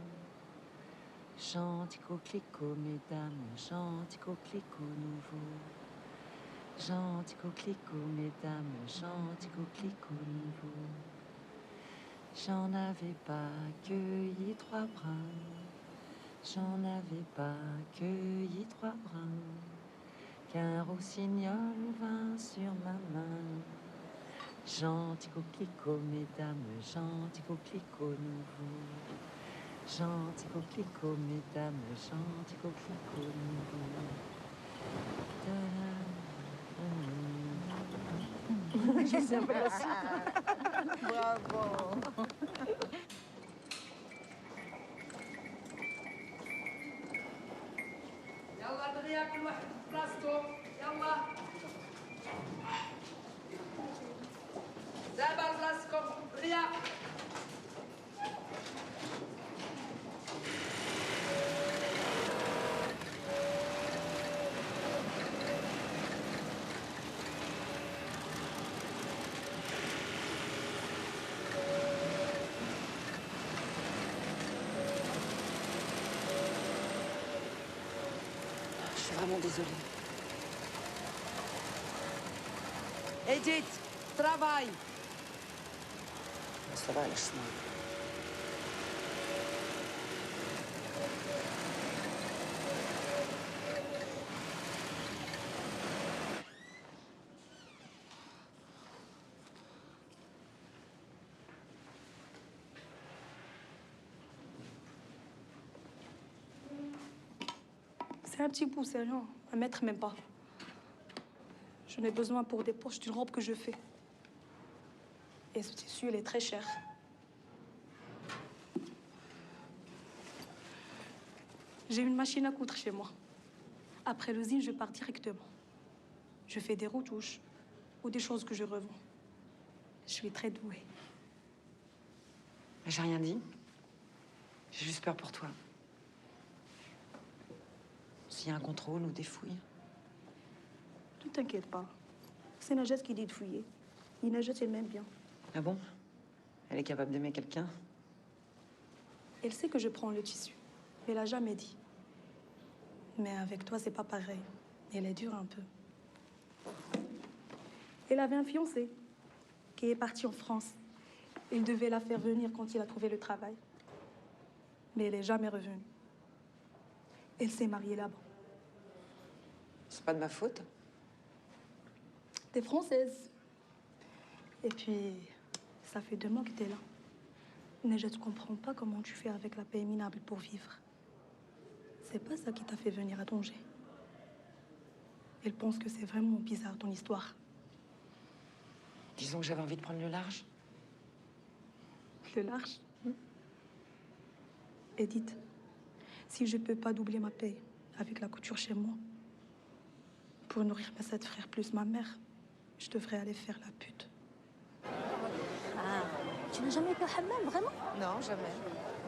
Gentil coquelicot, mesdames, gentil coquelicot nouveau. Gentil coquelicot, mesdames, gentil coquelicot nouveau. J'en avais pas cueilli 3 brins. J'en avais pas cueilli 3 brins. Qu'un rossignol vint sur ma main. Gentil coquelicot, mesdames, gentil coquelicot nouveau. Gentil coquelicot, mesdames, gentil coquelicot nouveau. Je sais un peu la suite. Bravo. يلا دغيا كل واحد في بلاصتو يلا دابا بلاصتكم دغيا Je suis vraiment désolée. Edith, travail. Ça va, lâche-moi. C'est un petit bout, c'est rien. 1 mètre, même pas. J'en ai besoin pour des poches d'une robe que je fais. Et ce tissu, il est très cher. J'ai une machine à coudre chez moi. Après l'usine, je pars directement. Je fais des retouches ou des choses que je revends. Je suis très douée. J'ai rien dit. J'ai juste peur pour toi. S'il y a un contrôle ou des fouilles. Ne t'inquiète pas. C'est Najat qui dit de fouiller. Et Najat, elle m'aime bien. Ah bon? Elle est capable d'aimer quelqu'un? Elle sait que je prends le tissu. Elle l'a jamais dit. Mais avec toi, c'est pas pareil. Elle est dure un peu. Elle avait un fiancé qui est parti en France. Il devait la faire venir quand il a trouvé le travail. Mais elle est jamais revenue. Elle s'est mariée là-bas. C'est pas de ma faute. T'es française. Et puis, ça fait 2 mois que t'es là. Mais je ne comprends pas comment tu fais avec la paix minable pour vivre. C'est pas ça qui t'a fait venir à Tanger. Elle pense que c'est vraiment bizarre, ton histoire. Disons que j'avais envie de prendre le large. Le large. Edith, si je peux pas doubler ma paye avec la couture chez moi, pour nourrir mes 7 frères plus ma mère, je devrais aller faire la pute. Ah, tu n'as jamais été au hammam, vraiment? Non, jamais.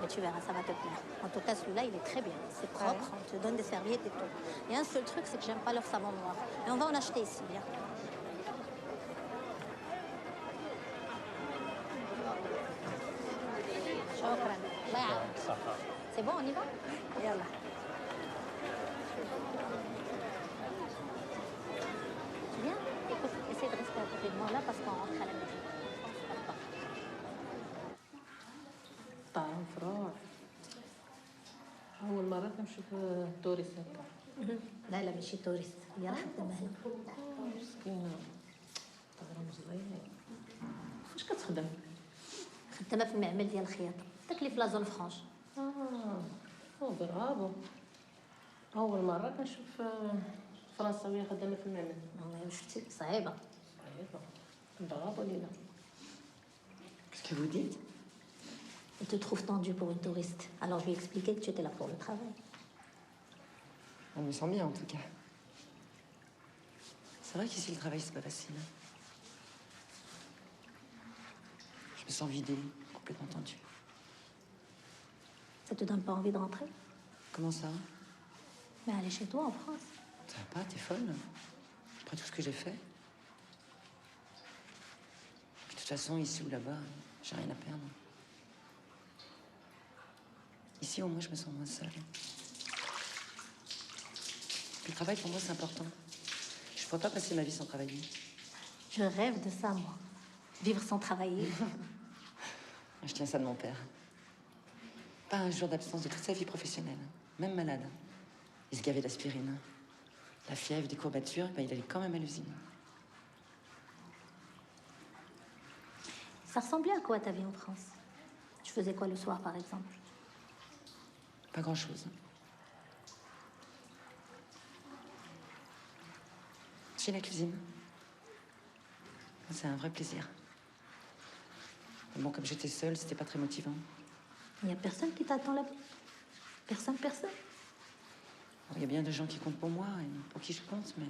Mais tu verras, ça va te plaire. En tout cas, celui-là, il est très bien. C'est propre, on te donne des serviettes et tout. Il y a un seul truc, c'est que j'aime pas leur savon noir. Et on va en acheter ici, viens. Shukran. C'est bon, on y va? Yallah. Viens, écoute, essaie de rester à côté de moi là parce qu'on rentre à la maison. طعم فروع. أول مرة نشوف توريست هكا. لا لا ماشي توريست، هي راحت المهنة. مسكينة. طالما صغير. فاش كتخدم؟ خدامة في المعمل ديال الخياطة، تكلي في لازون فرانش. برافو. أول مرة كنشوف فرنساوية خدامة في المعمل. والله شفتي صعيبة. صعيبة. برافو ليلى. Qu'est-ce que vous dites? Il te trouve tendu pour une touriste. Alors je lui ai expliqué que tu étais là pour le travail. On me sent bien, en tout cas. C'est vrai qu'ici, le travail, c'est pas facile. Je me sens vidée, complètement tendue. Ça te donne pas envie de rentrer? Comment ça? Mais aller chez toi en France. Ça va pas, t'es folle? Après tout ce que j'ai fait. Puis, de toute façon, ici ou là-bas, j'ai rien à perdre. Ici, au moins, je me sens moins seule. Puis le travail, pour moi, c'est important. Je ne pourrais pas passer ma vie sans travailler. Je rêve de ça, moi. Vivre sans travailler. Je tiens ça de mon père. Pas un jour d'absence de toute sa vie professionnelle. Même malade. Il se gavait d'aspirine. La fièvre, des courbatures, ben, il allait quand même à l'usine. Ça ressemblait à quoi ta vie en France? Tu faisais quoi le soir, par exemple? Pas grand-chose. Chez la cuisine. C'est un vrai plaisir. Mais bon, comme j'étais seule, c'était pas très motivant. Il n'y a personne qui t'attend là-bas? Personne? Il y a bien des gens qui comptent pour moi et pour qui je compte, mais...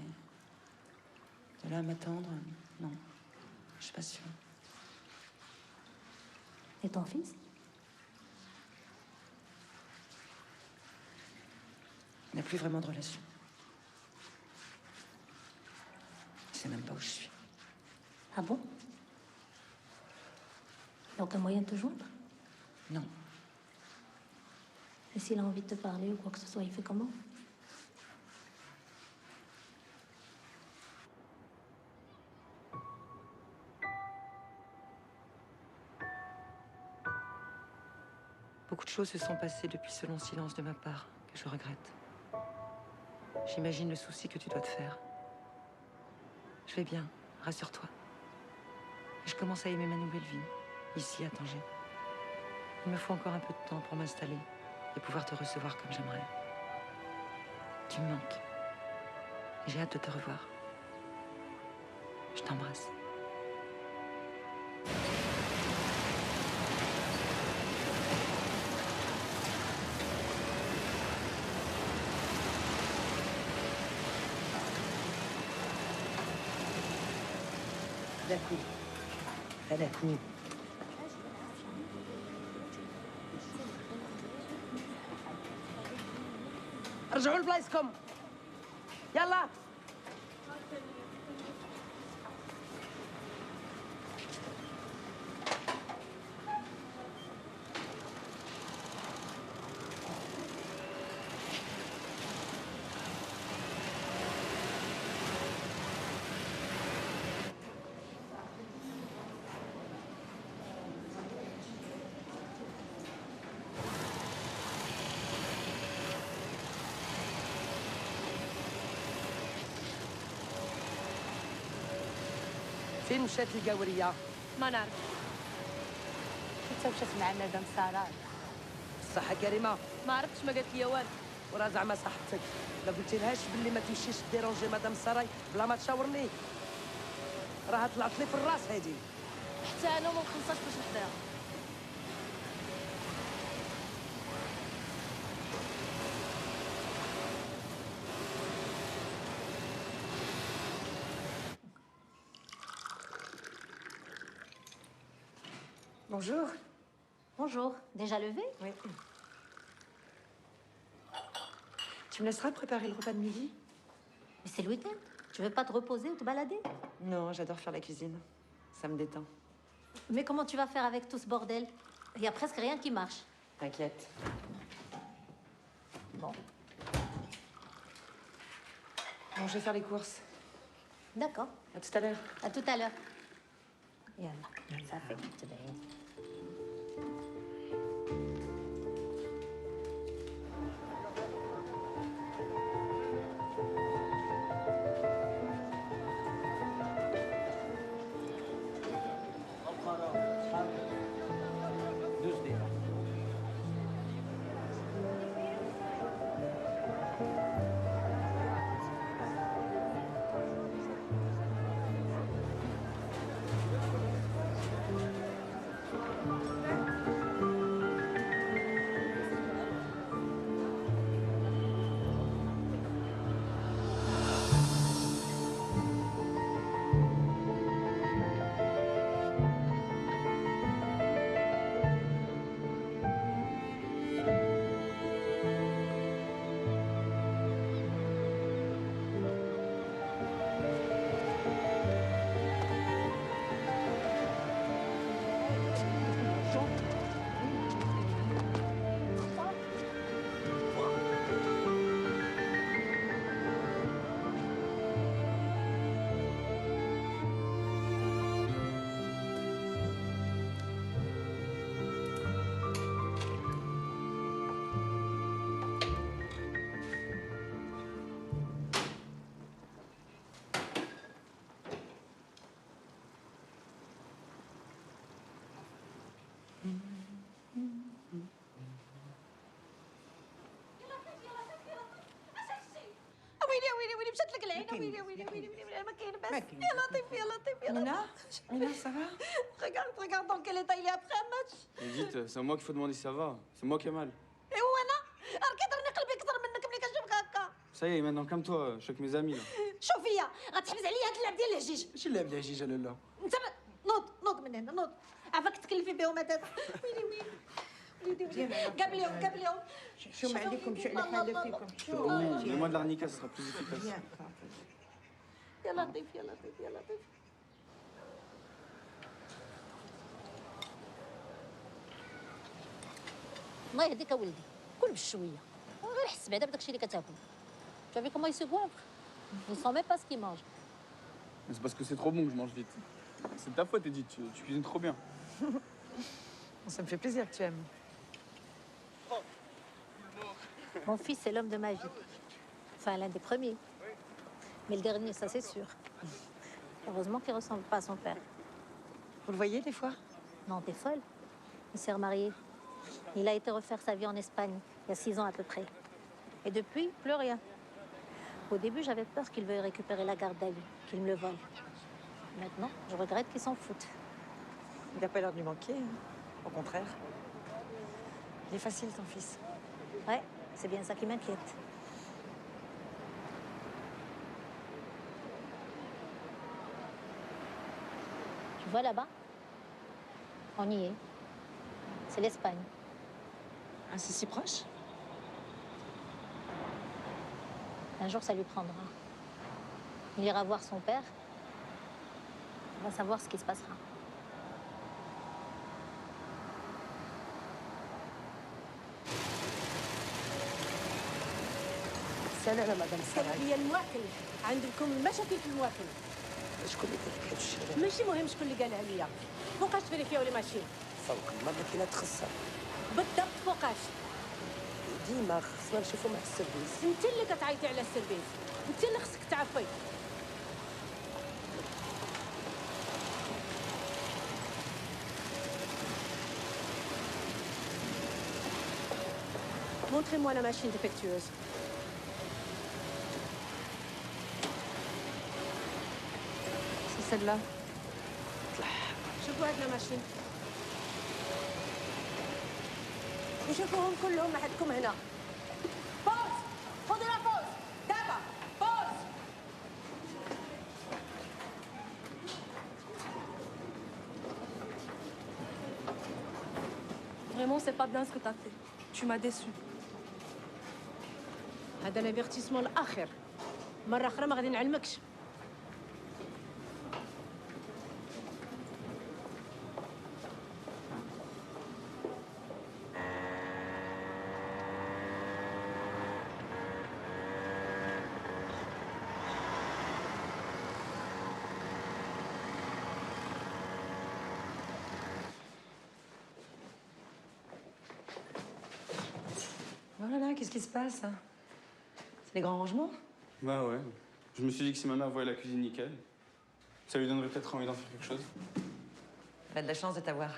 De là à m'attendre, non. Je suis pas sûre. Et ton fils? Il n'y a plus vraiment de relation. Je sais même pas où je suis. Ah bon? Il n'y a aucun moyen de te joindre? Non. Et s'il a envie de te parler ou quoi que ce soit, il fait comment? Beaucoup de choses se sont passées depuis ce long silence de ma part que je regrette. J'imagine le souci que tu dois te faire. Je vais bien, rassure-toi. Et je commence à aimer ma nouvelle vie, ici à Tanger. Il me faut encore un peu de temps pour m'installer et pouvoir te recevoir comme j'aimerais. Tu me manques. Et j'ai hâte de te revoir. Je t'embrasse. هلاكني رجعوا لبلايصكم يلا فين مشات القاوريه؟ ما نعرف. حتى مشات مع مدام ساره. الصحه كريمه؟ ما عرفتش، ما قالت لي والو. وراه زعما صاحبتك ما قلتي لهاش باللي ما تمشيش ديرونجي مدام سراي بلا ما تشاورني؟ راها طلعت لي في الراس هادي. حتى انا ما مخلصاش باش نحضرها. Bonjour. Bonjour. Déjà levé? Oui. Tu me laisseras préparer le repas de midi? Mais c'est le week-end. Tu veux pas te reposer ou te balader? Non, j'adore faire la cuisine. Ça me détend. Mais comment tu vas faire avec tout ce bordel? Il y a presque rien qui marche. T'inquiète. Bon. Bon, je vais faire les courses. D'accord. À tout à l'heure. À tout à l'heure. Yalla. Ça fait du bien. ويلي مشات لك العين. ويلي ما كاين باس. يا لطيف يا لطيف يا لطيف. Nina, ça va? Regarde dans quel état il est après un match. Edith, c'est à moi qu'il faut demander si ça va. C'est moi qui ai mal. ايوا انا راه كيضرني قلبي اكثر منك ملي كنشوفك هكا. Ça y est, maintenant calme-toi, je suis avec mes amis là. شوف فيا غتحبس عليا هاد اللعب ديال الهجيج. ماشي اللعب ديال الهجيج لالا. انت نوض من هنا نوض. عافاك تكلفي بهم هذا. ويلي قبليهم. شو ما عليكم شو على حالة فيكم Le mois de l'arnica, ça sera plus efficace. يا لطيف يا لطيف يا لطيف. الله يهديك ولدي، كل بشويه غير حس بعدا بداك الشيء اللي كتاكل. Tu as vu comment il se goinfre? Il sent même pas ce qu'il mange. Mais c'est parce que c'est trop bon que je mange vite. C'est de ta faute, Edith, tu cuisines trop bien. Ça me fait plaisir que tu aimes. Mon fils, c'est l'homme de ma vie. Enfin, l'un des premiers. Mais le dernier, ça c'est sûr. Heureusement qu'il ressemble pas à son père. Vous le voyez des fois? Non, t'es folle. Il s'est remarié. Il a été refaire sa vie en Espagne, il y a 6 ans à peu près. Et depuis, plus rien. Au début, j'avais peur qu'il veuille récupérer la garde d'Ali, qu'il me le vole. Maintenant, je regrette qu'il s'en foute. Il n'a pas l'air de lui manquer, hein. Au contraire. Il est facile, ton fils. Ouais, c'est bien ça qui m'inquiète. Tu vois là-bas? On y est. C'est l'Espagne. Ah, c'est si proche? Un jour, ça lui prendra. Il ira voir son père. On va savoir ce qui se passera. سلامة مدام سراي. هي المواكل عندكم مشاكل في المواكل. شكون اللي قال لك هاد الشيء؟ ماشي مهم شكون اللي قالها ليا. فوقاش تفريفيا ولا ماشي؟ فوق المرة كي لا تخسر. بالضبط فوقاش؟ ديما خصنا نشوفو مع السيرفيس. انت اللي كتعيطي على السيرفيس. انت اللي خصك تعرفي. Montrez-moi la machine défectueuse. C'est celle-là. شوفوا هاد la machine. وشوفوهم كلهم لحدكم هنا. بوز! خذوا لا بوز! دابا! بوز! Vraiment, c'est pas bien ce que t'as fait. Tu m'as déçue. هذا لافيرتيسمون الاخر. مرة أخرى ما غادي نعلمكش. Voilà, qu'est-ce qui se passe? C'est les grands rangements? Bah ouais. Je me suis dit que si ma mère voyait la cuisine nickel, ça lui donnerait peut-être envie d'en faire quelque chose. Elle a de la chance de t'avoir.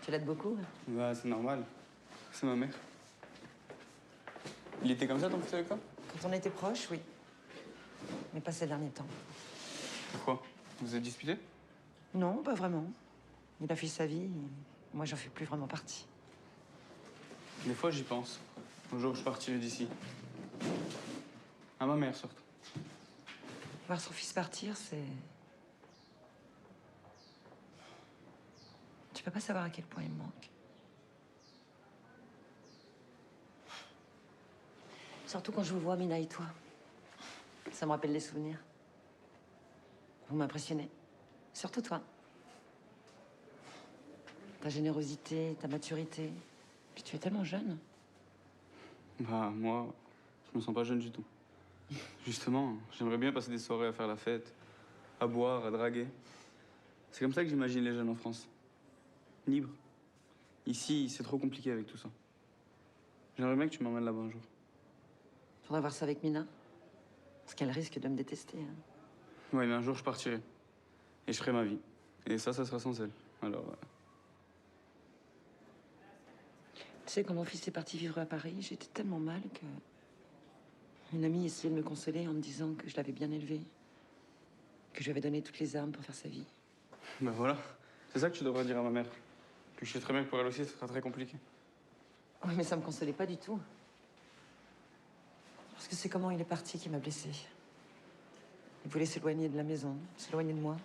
Tu l'aides beaucoup? Bah c'est normal. C'est ma mère. Il était comme ça ton fils avec toi? Quand on était proches, oui. Mais pas ces derniers temps. Pourquoi? Vous êtes disputés? Non, pas vraiment. Il a fait sa vie. Moi, j'en fais plus vraiment partie. Des fois j'y pense. Un jour je partirai d'ici. À ma mère surtout. Voir son fils partir, c'est... Tu peux pas savoir à quel point il me manque. Surtout quand je vous vois, Mina et toi. Ça me rappelle des souvenirs. Vous m'impressionnez. Surtout toi. Ta générosité, ta maturité. Puis tu es tellement jeune. Bah moi, je me sens pas jeune du tout. Justement, j'aimerais bien passer des soirées à faire la fête, à boire, à draguer. C'est comme ça que j'imagine les jeunes en France. Libres. Ici, c'est trop compliqué avec tout ça. J'aimerais bien que tu m'emmènes là-bas un jour. Faudra voir ça avec Mina. Parce qu'elle risque de me détester. Hein. Ouais, mais un jour, je partirai. Et je ferai ma vie. Et ça sera sans elle. Alors... Tu sais, quand mon fils est parti vivre à Paris, j'étais tellement mal que... Une amie essayait de me consoler en me disant que je l'avais bien élevé. Que je lui avais donné toutes les armes pour faire sa vie. Ben voilà. C'est ça que tu devrais dire à ma mère. Que je sais très bien que pour elle aussi, ce sera très compliqué. Oui, mais ça me consolait pas du tout. Parce que c'est comment il est parti qui m'a blessée. Il voulait s'éloigner de la maison, s'éloigner de moi.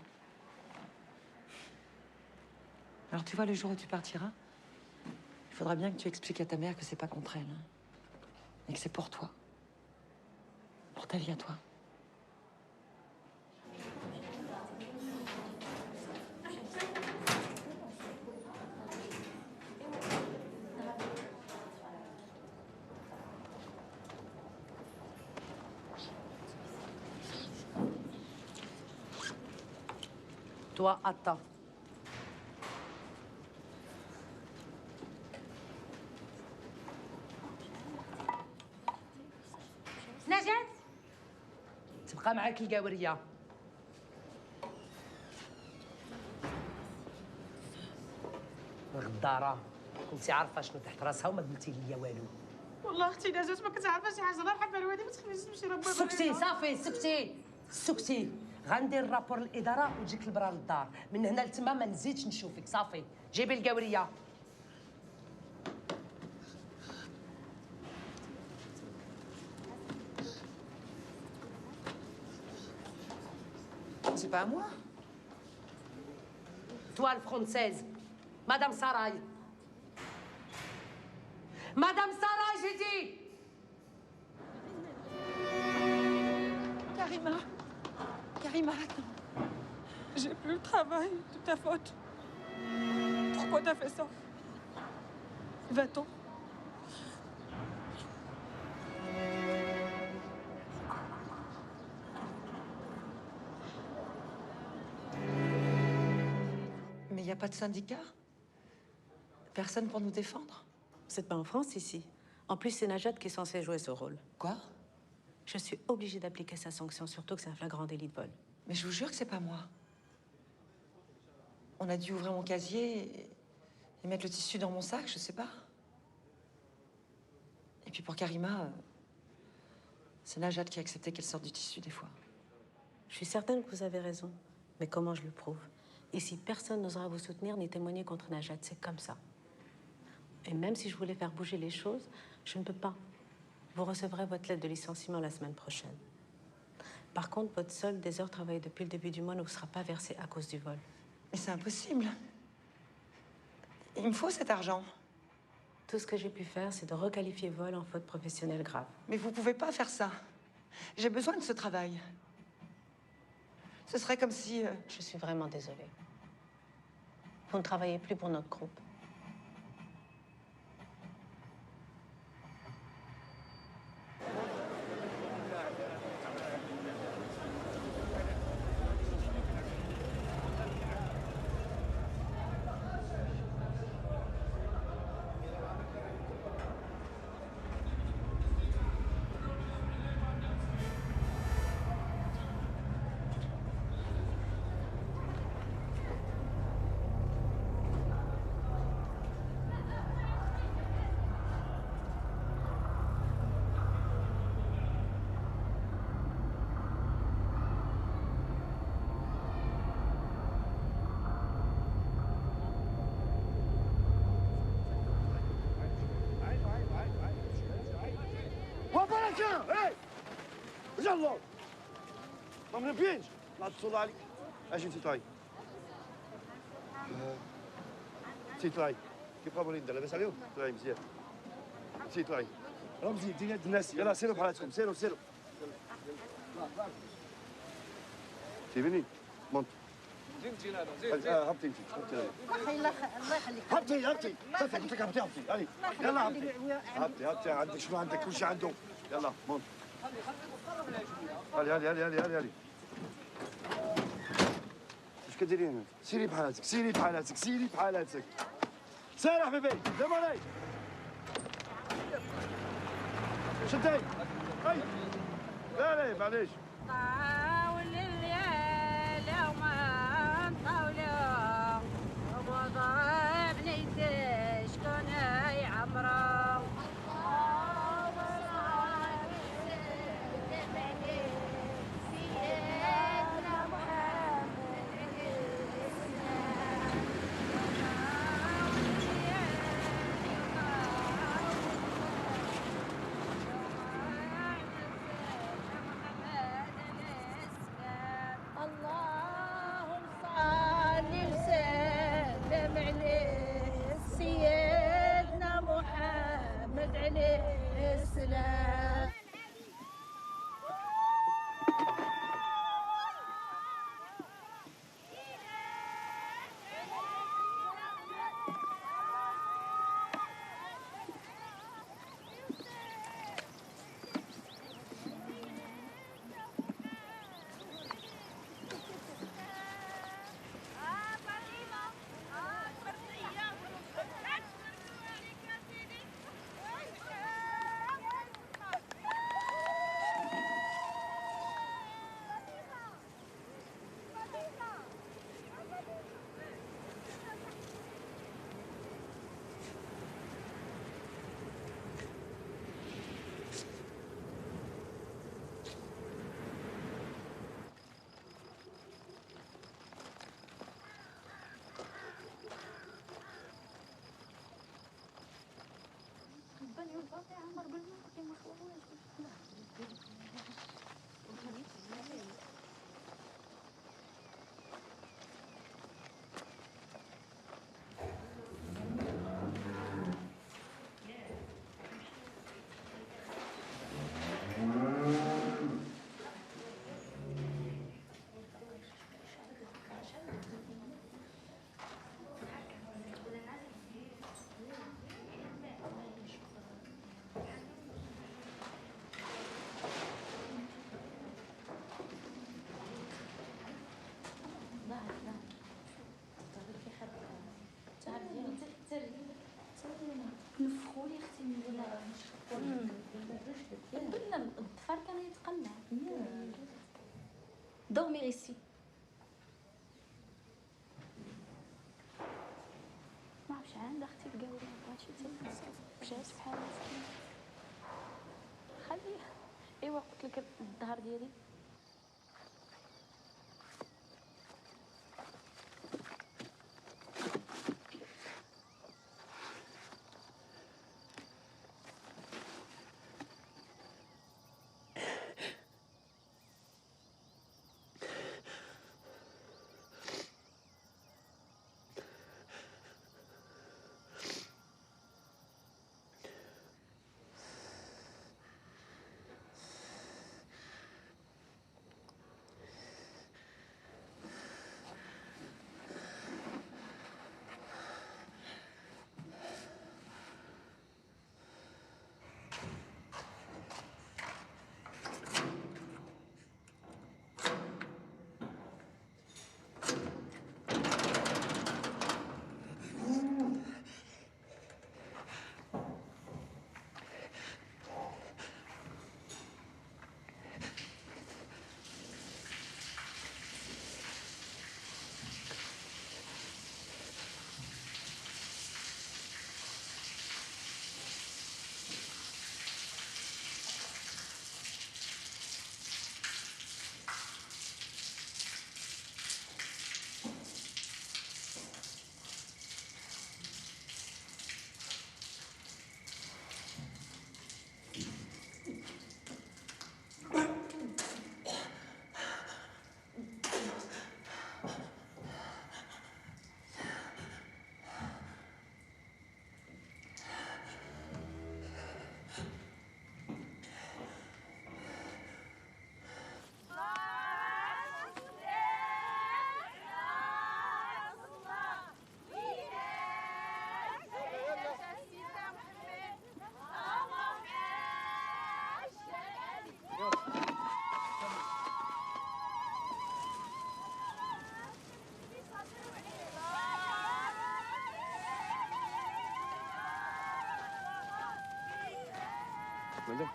Alors tu vois, le jour où tu partiras, il faudra bien que tu expliques à ta mère que c'est pas contre elle. Hein, et que c'est pour toi. Pour ta vie à toi. Toi, attends. تبقى معاك القاوريه. غداره كنتي عارفه شنو تحت راسها وما قلتي لي والو. والله اختي نجات ما كنت عارفه شي حاجه، الله يرحم الوالدين ما تخلينيش نمشي ربي. سكتي صافي سكتي سكتي. غندير رابور للاداره وتجيك البرا للدار، من هنا لتما ما نزيدش نشوفك. صافي جيبي القاوريه. C'est pas à moi. Toile française. Madame Sarai. Madame Sarai, j'ai dit. Karima. Karima, attends. J'ai plus le travail de ta faute. Pourquoi t'as fait ça? Va-t'en. Mais il n'y a pas de syndicat? Personne pour nous défendre? Vous n'êtes pas en France ici. En plus, c'est Najat qui est censée jouer ce rôle. Quoi? Je suis obligée d'appliquer sa sanction, surtout que c'est un flagrant délit de vol. Mais je vous jure que c'est pas moi. On a dû ouvrir mon casier et mettre le tissu dans mon sac, je sais pas. Et puis pour Karima, c'est Najat qui a accepté qu'elle sorte du tissu des fois. Je suis certaine que vous avez raison. Mais comment je le prouve? Ici, personne n'osera vous soutenir ni témoigner contre Najat. C'est comme ça. Et même si je voulais faire bouger les choses, je ne peux pas. Vous recevrez votre lettre de licenciement la semaine prochaine. Par contre, votre solde des heures travaillées depuis le début du mois ne vous sera pas versé à cause du vol. Mais c'est impossible. Il me faut cet argent. Tout ce que j'ai pu faire, c'est de requalifier vol en faute professionnelle grave. Mais vous pouvez pas faire ça. J'ai besoin de ce travail. Ce serait comme si... Je suis vraiment désolée. Vous ne travaillez plus pour notre groupe. Hey! يلا ما منبينش لا تصل عليك اجي تيتاي تيتاي كيف قابل يد لاباس عليهم تيتاي مزيان تيتاي رمزي دينا الناس يلا سيروا بحالاتكم سيروا تيبني مونت هبطي انت الله يخليك هبطي صافي قلت لك هبطي علي يلا هبطي عندك شنو عندك كل شيء عنده يلا مونت هالي اش كديرين سيري بحالاتك سيري بحالاتك سير حبيبي دم علي شدي اي لا معليش طاول الليل وما نطاولو وضرب نيتي شكون يعمرو اسبانيول صافي عمر بالماء كيما خواوش. نفخوا لي اختي من ولا لا الظفر كان يتقلع. Dormir ici. ما عرفتش عند اختي القاوري بغات شي جات بحال هكا. خليها. ايوا قلت لك الظهر ديالي. مدام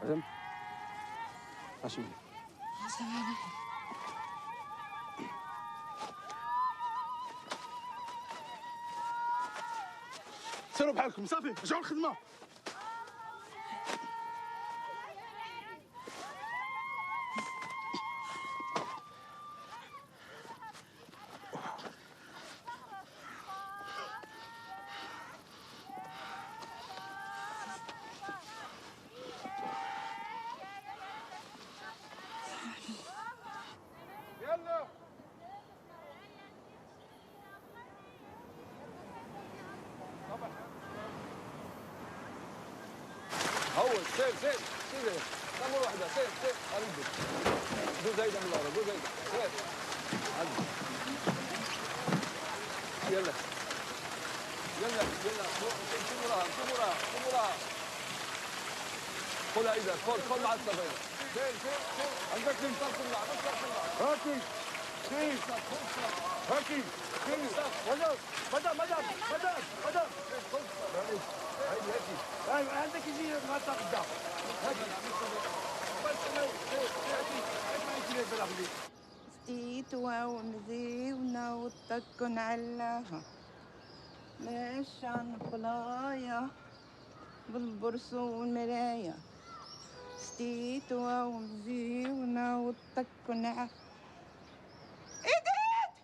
مدام ماشي سيروا بحالكم صافي رجعوا للخدمه. هو سير سير سير كم واحدة سير سير قريب دو زايدة من ورا دو زايدة سير عدي يلا يلا يلا شو وراها شو وراها شو وراها خذها ايدك خذ مع الصبية سير سير سير عندك تمسك طلع بس طلع هاكي سير هاكي سير مدام مدام مدام مدام مدام هاي هاي عندك يجي ما تقدر ستيتوا ومزيونا وطكن علاها ماشان بلايا بالبرص والمرايا ستيتوا ومزيونا وطكن علاها إيديت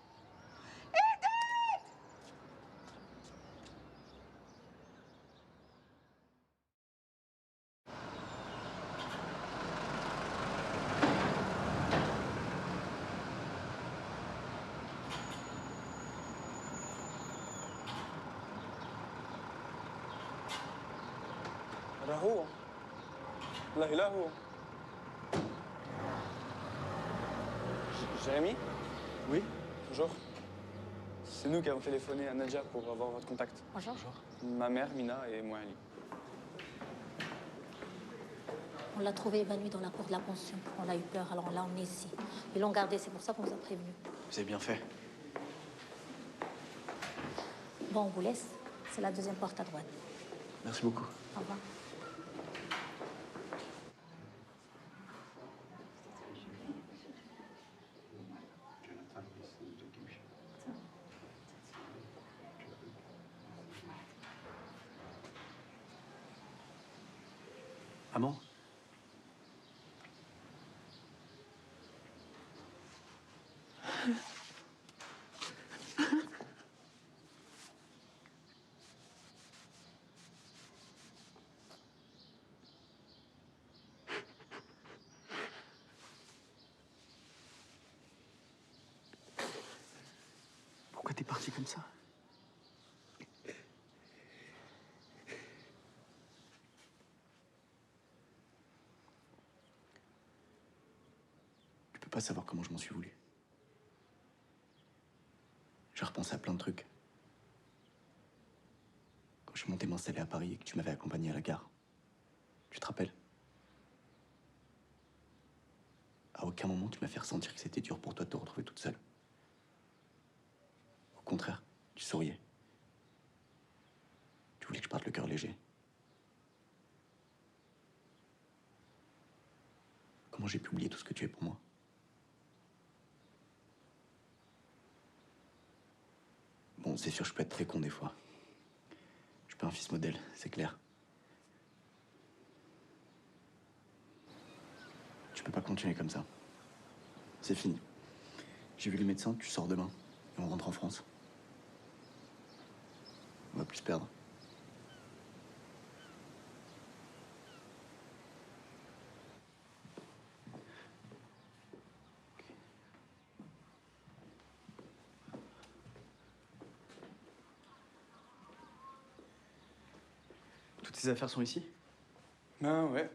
هذا هو والله لا هو. Jérémy? Oui? Bonjour. C'est nous qui avons téléphoné à Nadja pour avoir votre contact. Bonjour. Ma mère, Mina, et moi, Ali. On l'a trouvé évanoui dans la cour de la pension. On a eu peur, alors on l'a emmené ici. Ils l'ont gardé, c'est pour ça qu'on vous a prévenu. Vous avez bien fait. Bon, on vous laisse. C'est la deuxième porte à droite. Merci beaucoup. Au revoir. Maman? Pourquoi t'es parti comme ça? Tu peux pas savoir comment je m'en suis voulu. J'ai repensé à plein de trucs. Quand je suis monté m'installer à Paris et que tu m'avais accompagné à la gare. Tu te rappelles? À aucun moment tu m'as fait ressentir que c'était dur pour toi de te retrouver toute seule. Au contraire, tu souriais. Tu voulais que je parte le cœur léger. Comment j'ai pu oublier tout ce que tu es pour moi? Bon, c'est sûr, je peux être très con des fois. Je suis pas un fils modèle, c'est clair. Tu peux pas continuer comme ça. C'est fini. J'ai vu le médecin, tu sors demain. Et on rentre en France. On va plus se perdre. Toutes tes affaires sont ici? Ben ouais.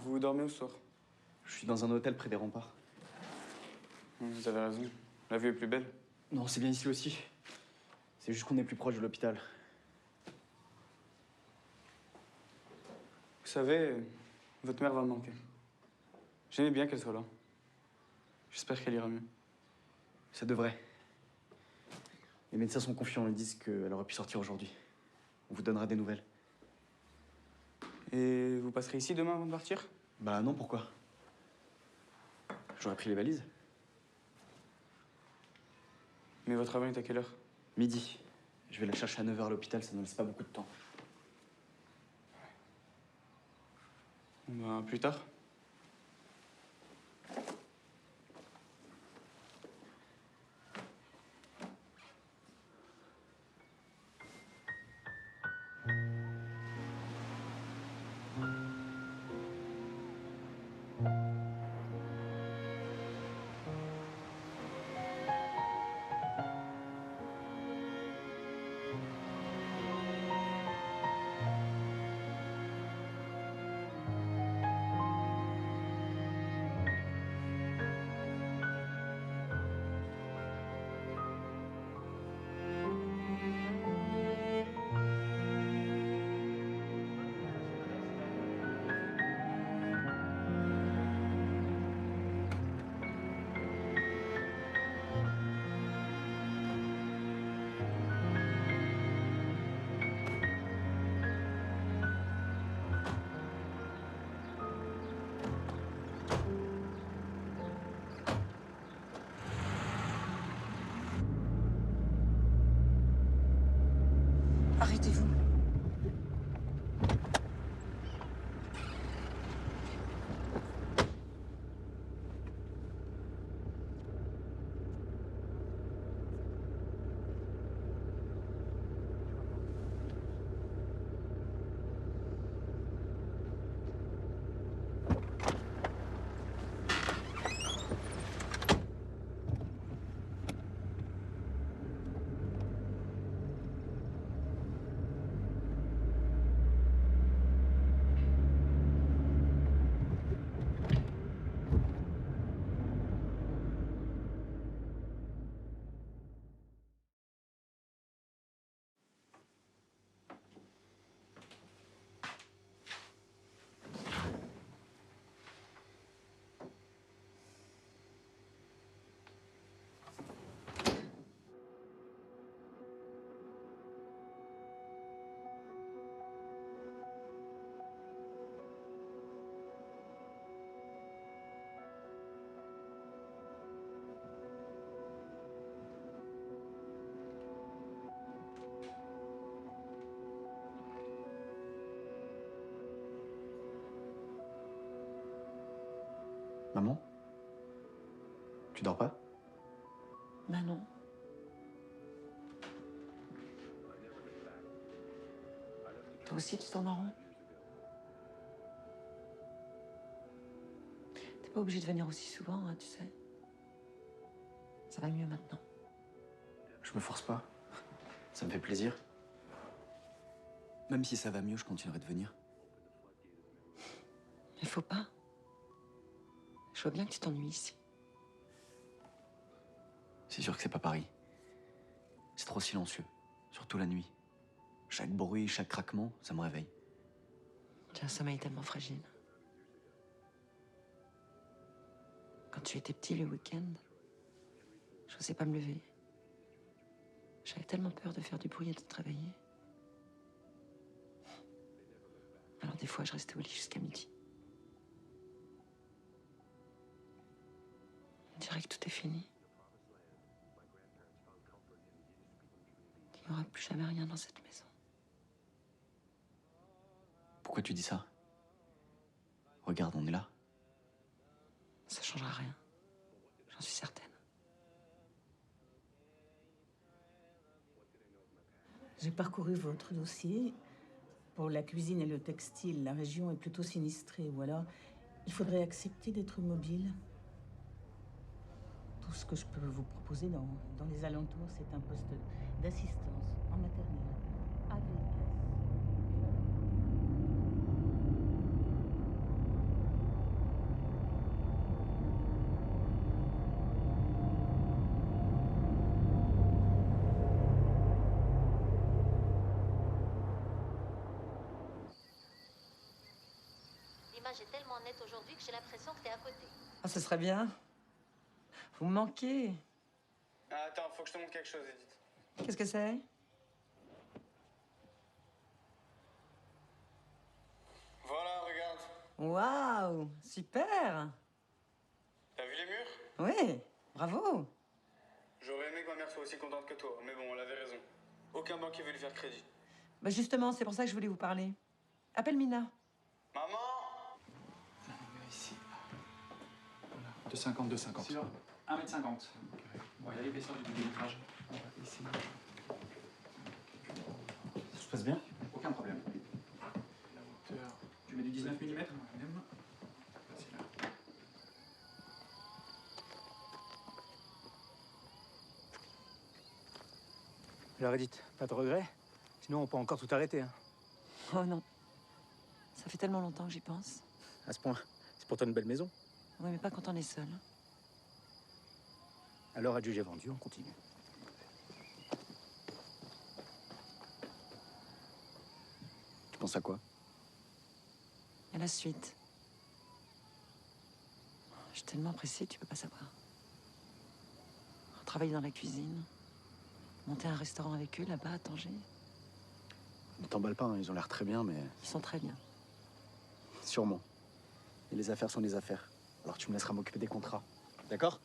Vous dormez où ce soir? Je suis dans un hôtel près des remparts. Vous avez raison. La vue est plus belle. Non, c'est bien ici aussi. C'est juste qu'on est plus proche de l'hôpital. Vous savez, votre mère va me manquer. J'aimais bien qu'elle soit là. J'espère qu'elle ira mieux. Ça devrait. Les médecins sont confiants, ils disent qu'elle aurait pu sortir aujourd'hui. On vous donnera des nouvelles. Et vous passerez ici demain avant de partir? Bah non, pourquoi? J'aurais pris les valises. Mais votre avion est à quelle heure? Midi. Je vais la chercher à 9h à l'hôpital, ça ne laisse pas beaucoup de temps. Ben, plus tard. Arrêtez-vous. Maman? Tu dors pas? Bah non. Toi aussi, tu tournes en rond? T'es pas obligé de venir aussi souvent, hein, tu sais. Ça va mieux maintenant. Je me force pas. Ça me fait plaisir. Même si ça va mieux, je continuerai de venir. Il faut pas. Je vois bien que tu t'ennuies ici. C'est sûr que c'est pas pareil. C'est trop silencieux, surtout la nuit. Chaque bruit, chaque craquement, ça me réveille. J'ai un sommeil tellement fragile. Quand tu étais petit le week-end, je n'osais pas me lever. J'avais tellement peur de faire du bruit et de te réveiller. Alors des fois, je restais au lit jusqu'à midi. On dirait que tout est fini. Il n'y aura plus jamais rien dans cette maison. Pourquoi tu dis ça? Regarde, on est là. Ça changera rien. J'en suis certaine. J'ai parcouru votre dossier. Pour la cuisine et le textile, la région est plutôt sinistrée. Ou alors, il faudrait accepter d'être mobile. Tout ce que je peux vous proposer dans les alentours, c'est un poste d'assistance en maternelle. L'image est tellement nette aujourd'hui que j'ai l'impression que t'es à côté. Ah, ce serait bien. Vous me manquez. Ah, attends, faut que je te montre quelque chose, Edith. Qu'est-ce que c'est? Voilà, regarde. Waouh, super. T'as vu les murs? Oui, bravo. J'aurais aimé que ma mère soit aussi contente que toi, mais bon, elle avait raison. Aucun banquier veut lui faire crédit. Bah justement, c'est pour ça que je voulais vous parler. Appelle Mina. Maman! Ici. Voilà. 2,50. Sur 1,50 m. Voilà l'épaisseur du vitrage. Ici. Ça se passe bien? Aucun problème. La hauteur. Tu mets du 19 mm? Même. C'est là. Alors Edith, pas de regret? Sinon on peut encore tout arrêter. Hein. Oh non. Ça fait tellement longtemps que j'y pense. À ce point, c'est pour toi une belle maison. Oui, mais pas quand on est seul. Alors adjugé vendu, on continue. Tu penses à quoi? À la suite. Je suis tellement pressée, tu peux pas savoir. Travailler dans la cuisine. Monter un restaurant avec eux, là-bas, à Tanger. Ne t'emballe pas, hein, ils ont l'air très bien, mais... Ils sont très bien. Sûrement. Et les affaires sont des affaires. Alors tu me laisseras m'occuper des contrats. D'accord?